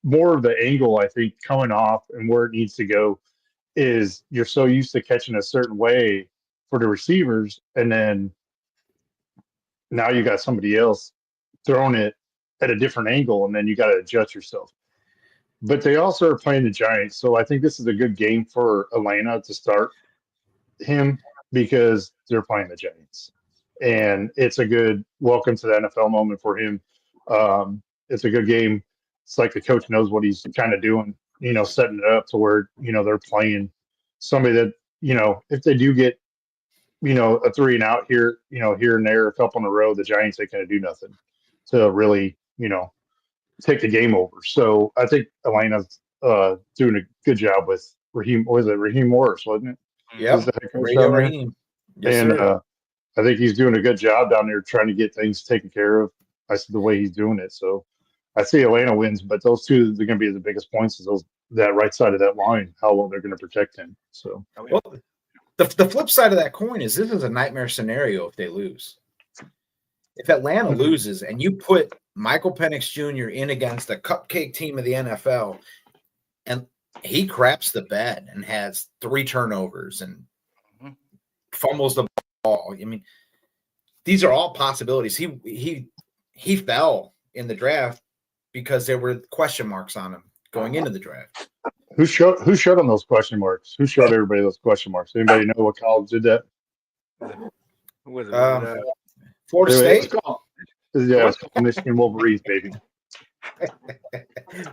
more of the angle, I think, coming off and where it needs to go is you're so used to catching a certain way for the receivers, and then now you got somebody else throwing it at a different angle, and then you got to adjust yourself. But they also are playing the Giants, so I think this is a good game for Atlanta to start him because they're playing the Giants. And it's a good welcome to the NFL moment for him. It's a good game. It's like the coach knows what he's kind of doing, setting it up to where, they're playing somebody that, if they do get, a 3 and out here, here and there, a couple in a row, the Giants ain't going to do nothing to really, take the game over. So I think Atlanta's doing a good job with Raheem. Was it Raheem Morris, wasn't it? Yeah, Raheem. Yes, and sir. I think he's doing a good job down there trying to get things taken care of. I see the way he's doing it. So I see Atlanta wins, but those two are going to be the biggest points. Is that right side of that line, how well they're going to protect him. So well, the flip side of that coin is this is a nightmare scenario if they lose. If Atlanta loses and you put Michael Penix Jr. in against a cupcake team of the NFL, and he craps the bed and has 3 turnovers and fumbles the ball. I mean, these are all possibilities. He fell in the draft because there were question marks on him going into the draft. Who showed on those question marks? Who showed everybody those question marks? Anybody know what college did that? Who was it? Florida State. Yeah, it's called Michigan Wolverines, baby.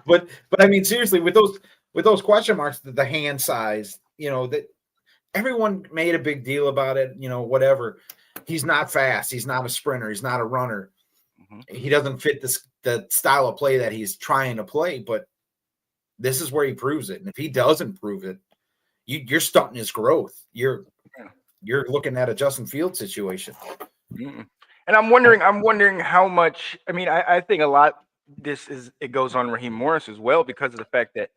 but I mean, seriously, with those question marks, the hand size, that everyone made a big deal about it. Whatever. He's not fast. He's not a sprinter. He's not a runner. He doesn't fit the style of play that he's trying to play. But this is where he proves it. And if he doesn't prove it, you're stunting his growth. You're looking at a Justin Fields situation. And I'm wondering how much. I mean, I think a lot. It goes on Raheem Morris as well because of the fact that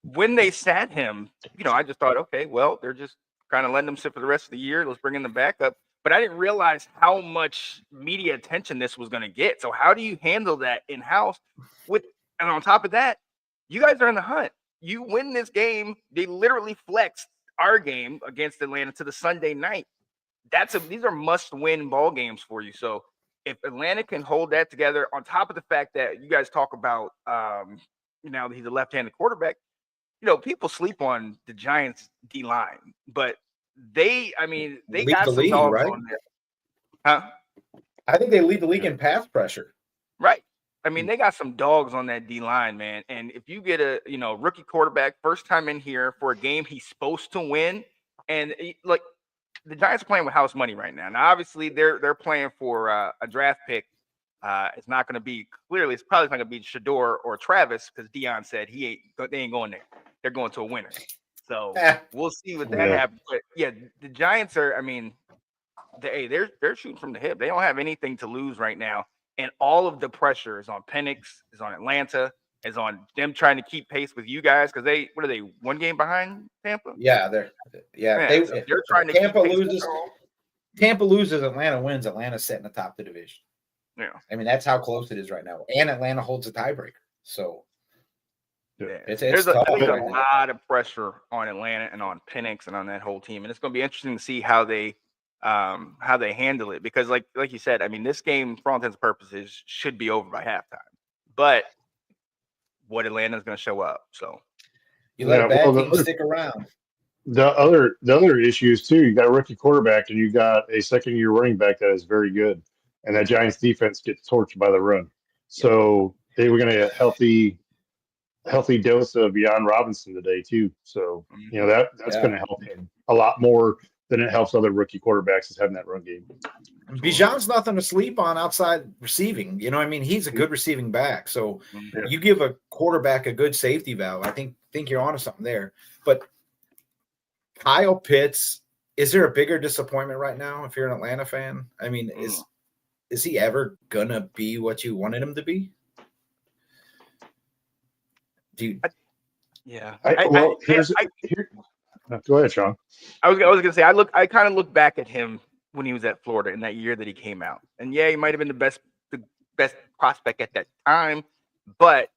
when they sat him, I just thought, okay, well, they're just kind of letting him sit for the rest of the year. Let's bring in the backup. But I didn't realize how much media attention this was going to get. So how do you handle that in house? And on top of that, you guys are in the hunt. You win this game. They literally flexed our game against Atlanta to the Sunday night. These are must-win ball games for you. So if Atlanta can hold that together, on top of the fact that you guys talk about, now that he's a left-handed quarterback, people sleep on the Giants D line, but they got some dogs right? on there. Huh? I think they lead the league in pass pressure. Right. I mean, they got some dogs on that D line, man. And if you get a rookie quarterback first time in here for a game he's supposed to win, and like the Giants are playing with house money right now. Now, obviously, they're playing for a draft pick. It's not going to be it's probably not going to be Shador or Travis because Deion said they ain't going there. They're going to a winner. So we'll see what that happens. But yeah, the Giants are. I mean, they're shooting from the hip. They don't have anything to lose right now, and all of the pressure is on Penix, is on Atlanta, is on them trying to keep pace with you guys because what are they 1 game behind Tampa? Yeah, they're trying to. Tampa loses, Atlanta wins. Atlanta's sitting atop the division. Yeah, I mean that's how close it is right now, and Atlanta holds a tiebreaker. So. Yeah. There's a lot of pressure on Atlanta and on Penix and on that whole team, and it's going to be interesting to see how they handle it because, like you said, I mean, this game, for all intents and purposes, should be over by halftime. But what Atlanta's going to show up? So you let a bad team stick around. The other issues too. You got a rookie quarterback and you got a second-year running back that is very good, and that Giants defense gets torched by the run. So they were going to get healthy dose of Bijan Robinson today too. So, that's going to help him a lot more than it helps other rookie quarterbacks is having that run game. Bijan's nothing to sleep on outside receiving. He's a good receiving back. So you give a quarterback a good safety valve. I think you're onto something there. But Kyle Pitts is there a bigger disappointment right now if you're an Atlanta fan? I mean, is he ever gonna be what you wanted him to be? Yeah. Go ahead, Sean. I was gonna say I kind of look back at him when he was at Florida in that year that he came out, and yeah, he might have been the best prospect at that time, but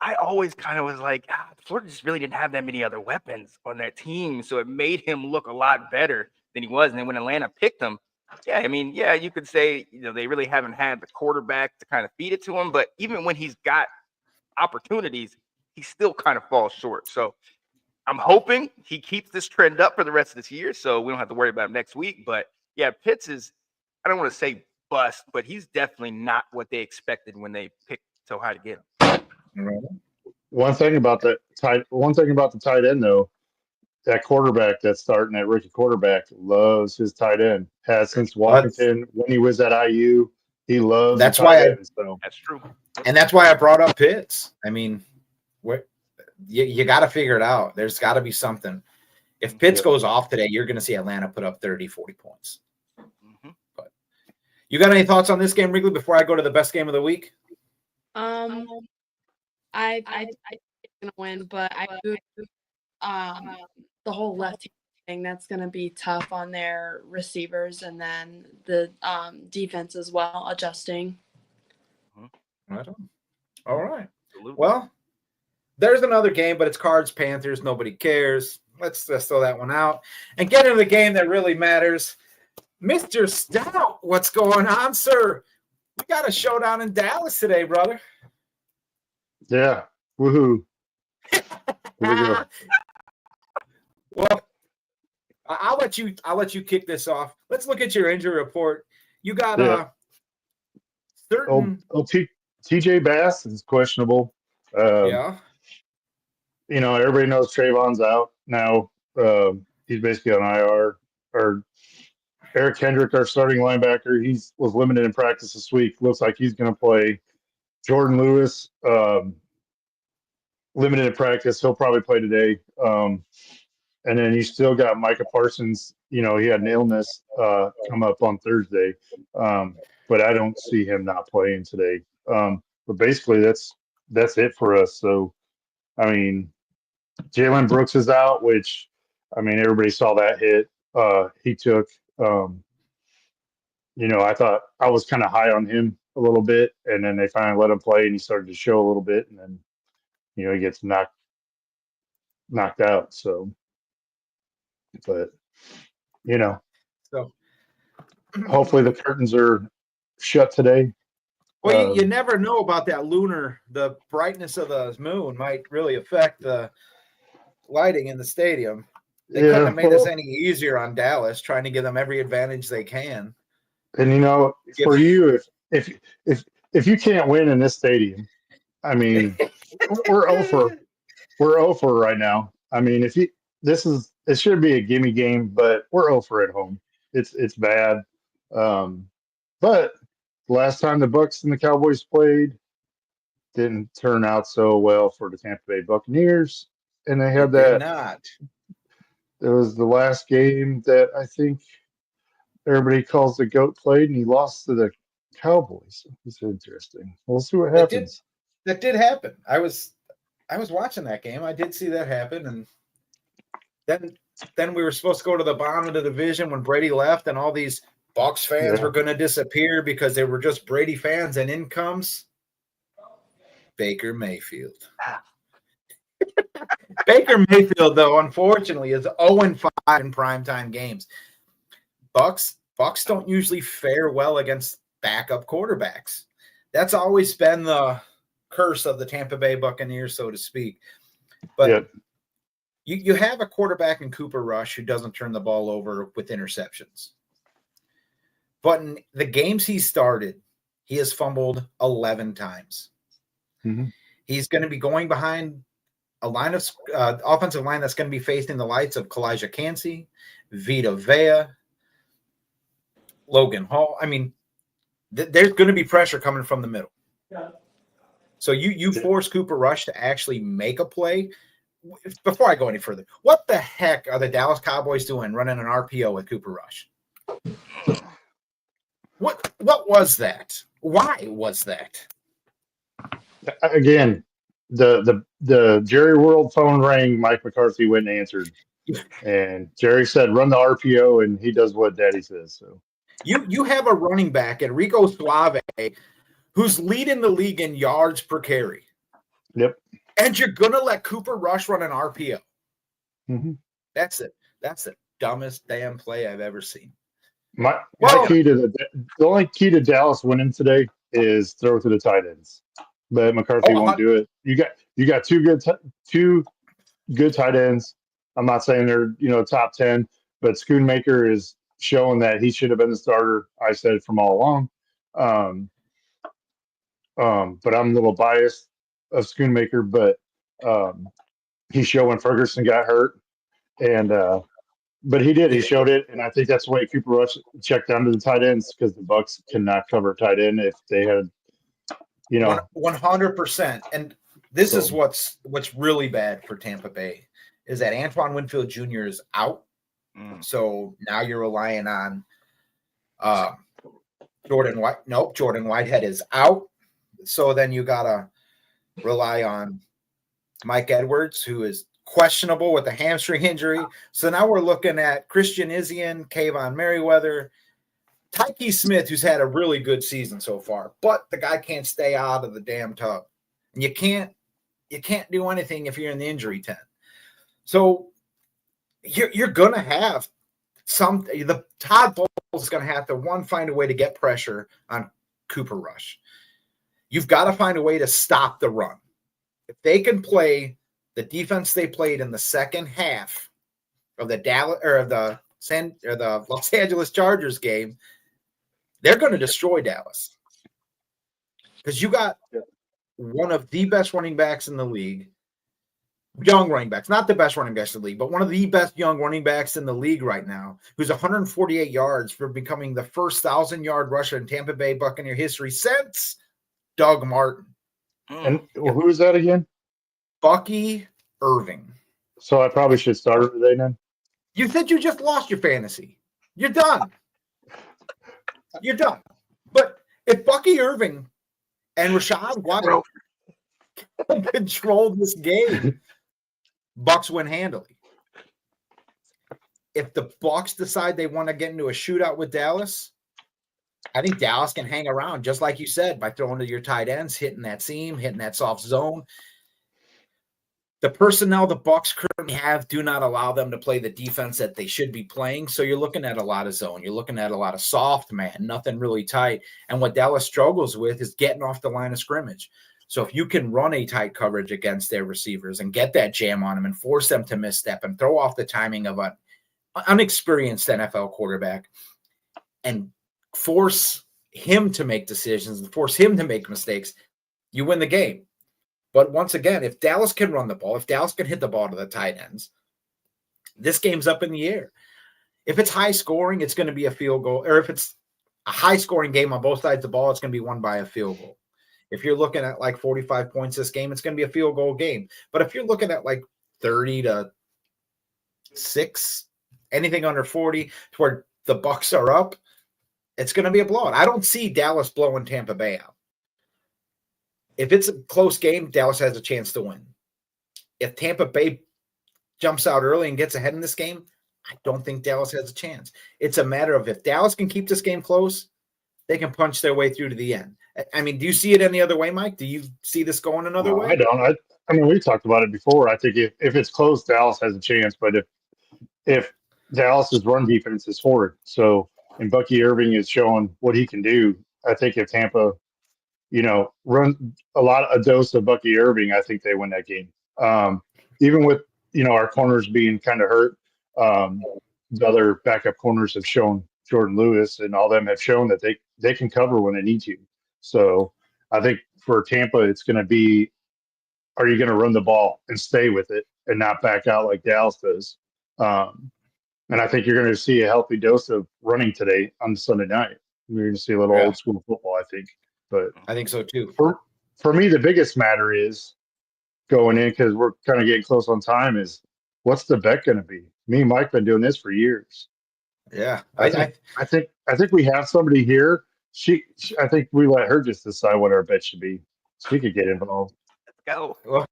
I always kind of was like, Florida just really didn't have that many other weapons on that team, so it made him look a lot better than he was. And then when Atlanta picked him, you could say they really haven't had the quarterback to kind of feed it to him, but even when he's got opportunities, he still kind of falls short. So I'm hoping he keeps this trend up for the rest of this year, so we don't have to worry about him next week. But yeah, Pitts is, I don't want to say bust, but he's definitely not what they expected when they picked so high to get him. One thing about the tight end though, that quarterback that's starting, that rookie quarterback, loves his tight end. Has since Washington when he was at IU. He loves. That's true, and that's why I brought up Pitts. I mean, you got to figure it out. There's got to be something. If Pitts goes off today, you're going to see Atlanta put up 30, 40 points. But you got any thoughts on this game, Wrigley, before I go to the best game of the week? I think it's gonna win, but I do the whole left thing that's gonna be tough on their receivers, and then the defense as well adjusting. Right on. All right. Well, there's another game, but it's Cards Panthers. Nobody cares. Let's throw that one out and get into the game that really matters. Mr. Stout, what's going on, sir? We got a showdown in Dallas today, brother. Yeah. Woohoo. Here we go. Well, I'll let you kick this off. Let's look at your injury report. You got certain TJ Bass is questionable. Everybody knows Trayvon's out now. He's basically on IR. Or Eric Kendrick, our starting linebacker, was limited in practice this week. Looks like he's going to play. Jordan Lewis, limited in practice. He'll probably play today. And then you still got Micah Parsons. He had an illness come up on Thursday. But I don't see him not playing today. But basically, that's it for us. So, I mean, Jalen Brooks is out, which, I mean, everybody saw that hit he took. I thought I was kind of high on him a little bit, and then they finally let him play, and he started to show a little bit, and then, he gets knocked out. So, but, so hopefully the curtains are shut today. Well, you never know about that the brightness of the moon might really affect the lighting in the stadium. They couldn't have made this any easier on Dallas, trying to give them every advantage they can. And for you, if you can't win in this stadium, I mean, we're over right now. I mean, it should be a gimme game, but we're over at home. It's bad. But last time the Bucs and the Cowboys played, didn't turn out so well for the Tampa Bay Buccaneers, and they had that. It was the last game that I think everybody calls the GOAT played, and he lost to the Cowboys. It's interesting. We'll see what happens. That did happen. I was watching that game. I did see that happen, and then we were supposed to go to the bottom of the division when Brady left, and all these Bucs fans were going to disappear because they were just Brady fans, and in comes Baker Mayfield. Baker Mayfield, though, unfortunately, is 0-5 in primetime games. Bucs don't usually fare well against backup quarterbacks. That's always been the curse of the Tampa Bay Buccaneers, so to speak. But you have a quarterback in Cooper Rush who doesn't turn the ball over with interceptions. But in the games he started, he has fumbled 11 times. Mm-hmm. He's going to be going behind a line of offensive line that's going to be facing the lights of Kalijah Cansey, Vita Vea, Logan Hall. I mean, there's going to be pressure coming from the middle. So you force Cooper Rush to actually make a play. before I go any further, what the heck are the Dallas Cowboys doing running an RPO with Cooper Rush? What was that? Why was that? Again, the Jerry World phone rang. Mike McCarthy went and answered, and Jerry said, "Run the RPO," and he does what Daddy says. So you have a running back, Enrico Suave, who's leading the league in yards per carry. Yep. And you're gonna let Cooper Rush run an RPO. Mm-hmm. That's it. That's the dumbest damn play I've ever seen. My key to the only key to Dallas winning today is throw to the tight ends, but McCarthy won't do it. You got two good tight ends. I'm not saying they're top 10, but Schoonmaker is showing that he should have been the starter. I said it from all along. But I'm a little biased of Schoonmaker, but he's showing Ferguson got hurt, and but he did. He showed it, and I think that's why Cooper Rush checked down to the tight ends because the Bucs cannot cover tight end if they had, 100%. And this is what's really bad for Tampa Bay is that Antoine Winfield Jr. is out, so now you're relying on Jordan White. Nope, Jordan Whitehead is out, so then you gotta rely on Mike Edwards, who is questionable with a hamstring injury. So now we're looking at Christian Izien, Kayvon Merriweather, Tyke Smith, who's had a really good season so far, but the guy can't stay out of the damn tub. And you can't do anything if you're in the injury tent. So you're gonna have the Todd Bowles is gonna have to find a way to get pressure on Cooper Rush. You've got to find a way to stop the run. If they can play the defense they played in the second half of the Los Angeles Chargers game, they're going to destroy Dallas. Because you got one of the best running backs in the league, young running backs, not the best running backs in the league, but one of the best young running backs in the league right now, who's 148 yards for becoming the first 1,000-yard rusher in Tampa Bay Buccaneer history since Doug Martin. And who is that again? Bucky Irving. So I probably should start it today then? You said you just lost your fantasy. You're done. You're done. But if Bucky Irving and Rashad White control this game, Bucs win handily. If the Bucs decide they want to get into a shootout with Dallas, I think Dallas can hang around, just like you said, by throwing to your tight ends, hitting that seam, hitting that soft zone. The personnel the Bucs currently have do not allow them to play the defense that they should be playing. So you're looking at a lot of zone. You're looking at a lot of soft man, nothing really tight. And what Dallas struggles with is getting off the line of scrimmage. So if you can run a tight coverage against their receivers and get that jam on them and force them to misstep and throw off the timing of an unexperienced NFL quarterback and force him to make decisions and force him to make mistakes, you win the game. But once again, if Dallas can run the ball, if Dallas can hit the ball to the tight ends, this game's up in the air. If it's high scoring, it's going to be a field goal. Or if it's a high scoring game on both sides of the ball, it's going to be won by a field goal. If you're looking at like 45 points this game, it's going to be a field goal game. But if you're looking at like 30-6, anything under 40 to where the Bucs are up, it's going to be a blowout. I don't see Dallas blowing Tampa Bay out. If it's a close game, Dallas has a chance to win. If Tampa Bay jumps out early and gets ahead in this game, I don't think Dallas has a chance. It's a matter of if Dallas can keep this game close, they can punch their way through to the end. I mean, do you see it any other way, Mike? Do you see this going another way? I don't. I mean, we talked about it before. I think if it's close, Dallas has a chance. But if Dallas's run defense is horrid, and Bucky Irving is showing what he can do, I think if Tampa run a dose of Bucky Irving, I think they win that game. Even with, our corners being kind of hurt, the other backup corners have shown, Jordan Lewis and all them have shown that they can cover when they need to. So I think for Tampa, it's going to be, are you going to run the ball and stay with it and not back out like Dallas does? And I think you're going to see a healthy dose of running today on Sunday night. We're going to see a little old school football, I think. But I think so too. For me, the biggest matter is going in because we're kind of getting close on time is what's the bet going to be? Me and Mike been doing this for years. Yeah, I think we have somebody here. I think we let her just decide what our bet should be. She could get involved. Let's go. Well,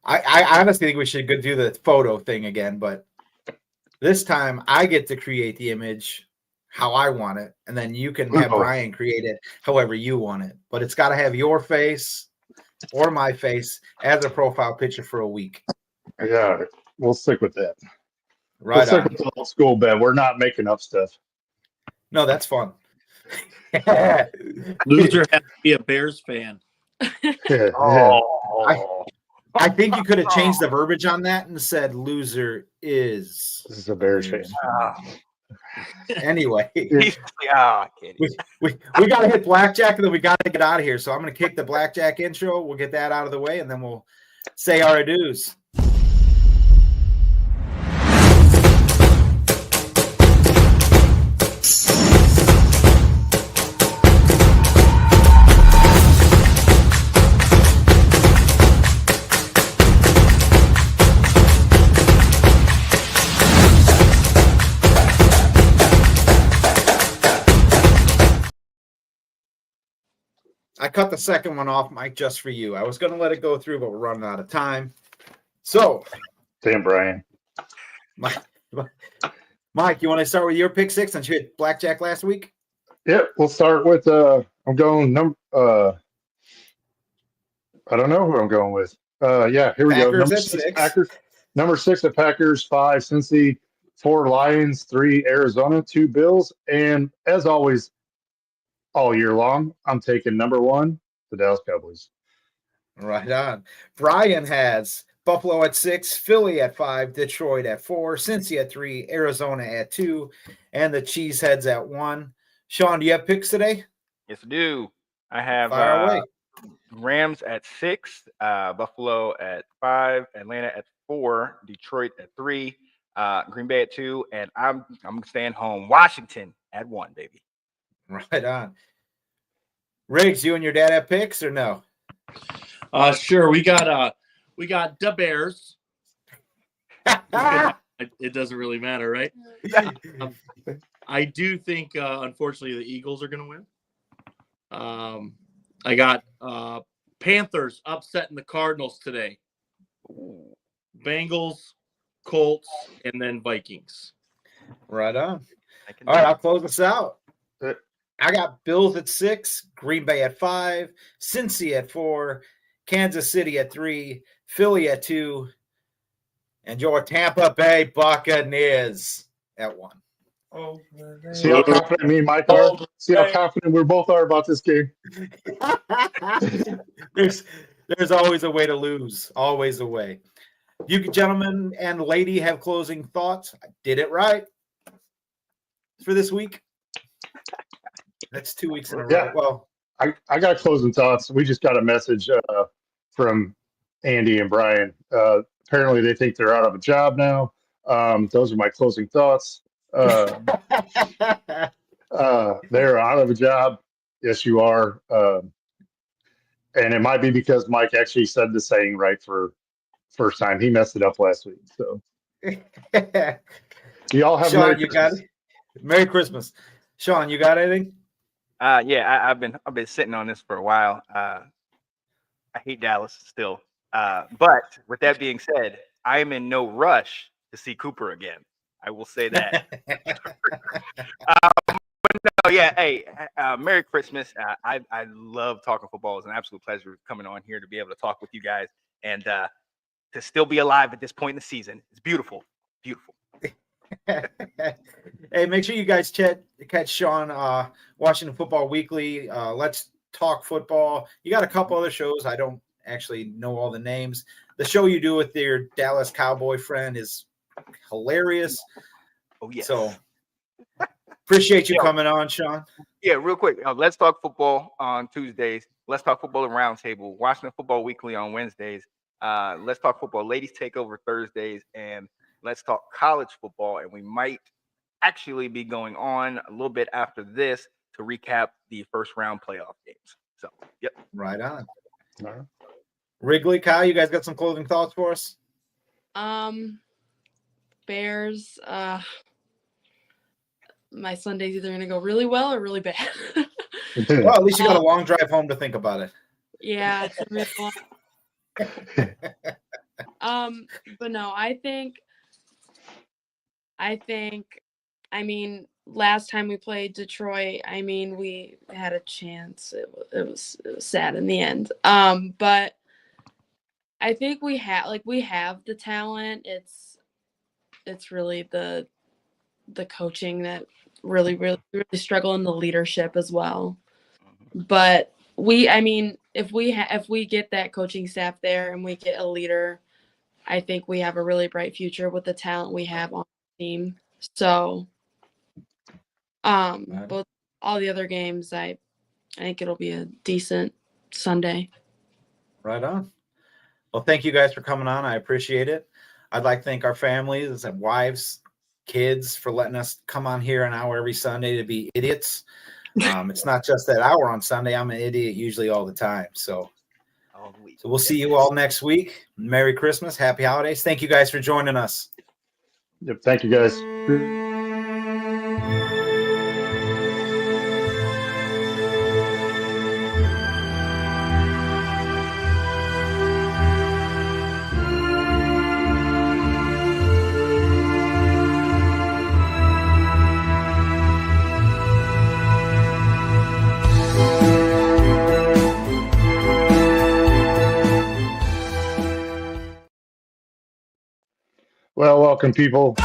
I honestly think we should go do the photo thing again, but this time I get to create the image how I want it, and then you can have Brian create it however you want it. But it's got to have your face or my face as a profile picture for a week. Yeah, we'll stick with that. Right we'll stick on. with the old school bet. We're not making up stuff. No, that's fun. Loser has to be a Bears fan. Yeah. I think you could have changed the verbiage on that and said loser is. This is a Bears fan. Anyway, we got to hit blackjack and then we got to get out of here. So I'm going to kick the blackjack intro. We'll get that out of the way and then we'll say our adieus. I cut the second one off, Mike, just for you. I was going to let it go through, but we're running out of time. So, damn, Brian. Mike, you want to start with your pick six since you hit blackjack last week? Yeah, we'll start with I'm going I don't know who I'm going with. Yeah, here we Packers go. Number at 6, six. Packers. Number 6 at Packers, 5 Cincy, 4 Lions, 3 Arizona, 2 Bills, and as always, all year long, I'm taking number 1, the Dallas Cowboys. Right on. Brian has Buffalo at 6, Philly at 5, Detroit at 4, Cincy at 3, Arizona at 2, and the Cheeseheads at 1. Sean, do you have picks today? Yes, I do. I have Fire away. Rams at 6, Buffalo at 5, Atlanta at 4, Detroit at 3, Green Bay at 2, and I'm staying home. Washington at 1, baby. Right on. Riggs, you and your dad have picks or no? Sure. We got the Bears. It doesn't really matter, right? I do think, unfortunately, the Eagles are going to win. I got Panthers upsetting the Cardinals today. Bengals, Colts, and then Vikings. Right on. All right, I'll close this out. I got Bills at 6, Green Bay at 5, Cincy at 4, Kansas City at 3, Philly at 2, and your Tampa Bay Buccaneers at 1. See how confident me and Mike are? See how confident we both are about this game? There's always a way to lose. Always a way. You gentlemen and lady have closing thoughts. I did it right for this week. That's 2 weeks in a row. Yeah. Well, I got closing thoughts. We just got a message from Andy and Brian. Apparently, they think they're out of a job now. Those are my closing thoughts. They're out of a job. Yes, you are. And it might be because Mike actually said the saying right for first time. He messed it up last week. So, do y'all have Sean, you got it? Merry Christmas. Sean, you got anything? Yeah, I've been sitting on this for a while. I hate Dallas still. But with that being said, I am in no rush to see Cooper again. I will say that. But no, yeah, hey, Merry Christmas. I love talking football. It's an absolute pleasure coming on here to be able to talk with you guys and to still be alive at this point in the season. It's beautiful. Beautiful. Hey, make sure you guys catch Sean Washington Football Weekly. Let's Talk Football. You got a couple other shows. I don't actually know all the names. The show you do with your Dallas Cowboy friend is hilarious. Oh, yes. So appreciate you coming on, Sean. Yeah, real quick. Let's Talk Football on Tuesdays. Let's Talk Football at Roundtable. Washington Football Weekly on Wednesdays. Let's Talk Football Ladies Takeover Thursdays. And Let's Talk College Football. And we might actually be going on a little bit after this to recap the first round playoff games. So, yep. Right on. All right. Wrigley, Kyle, you guys got some closing thoughts for us? Bears. My Sunday's either going to go really well or really bad. Well, at least you got a long drive home to think about it. Yeah. But no, I mean, last time we played Detroit, I mean, we had a chance. It was sad in the end. But I think we have the talent. It's really the coaching that really struggle in the leadership as well. But if we get that coaching staff there and we get a leader, I think we have a really bright future with the talent we have on the team. So, but all the other games, I think it'll be a decent Sunday. Right on. Well, thank you guys for coming on. I appreciate it. I'd like to thank our families and wives, kids for letting us come on here an hour every Sunday to be idiots. It's not just that hour on Sunday. I'm an idiot usually all the time. So we'll see you all next week. Merry Christmas. Happy holidays. Thank you guys for joining us. Yep. Thank you, guys. Well, welcome, people.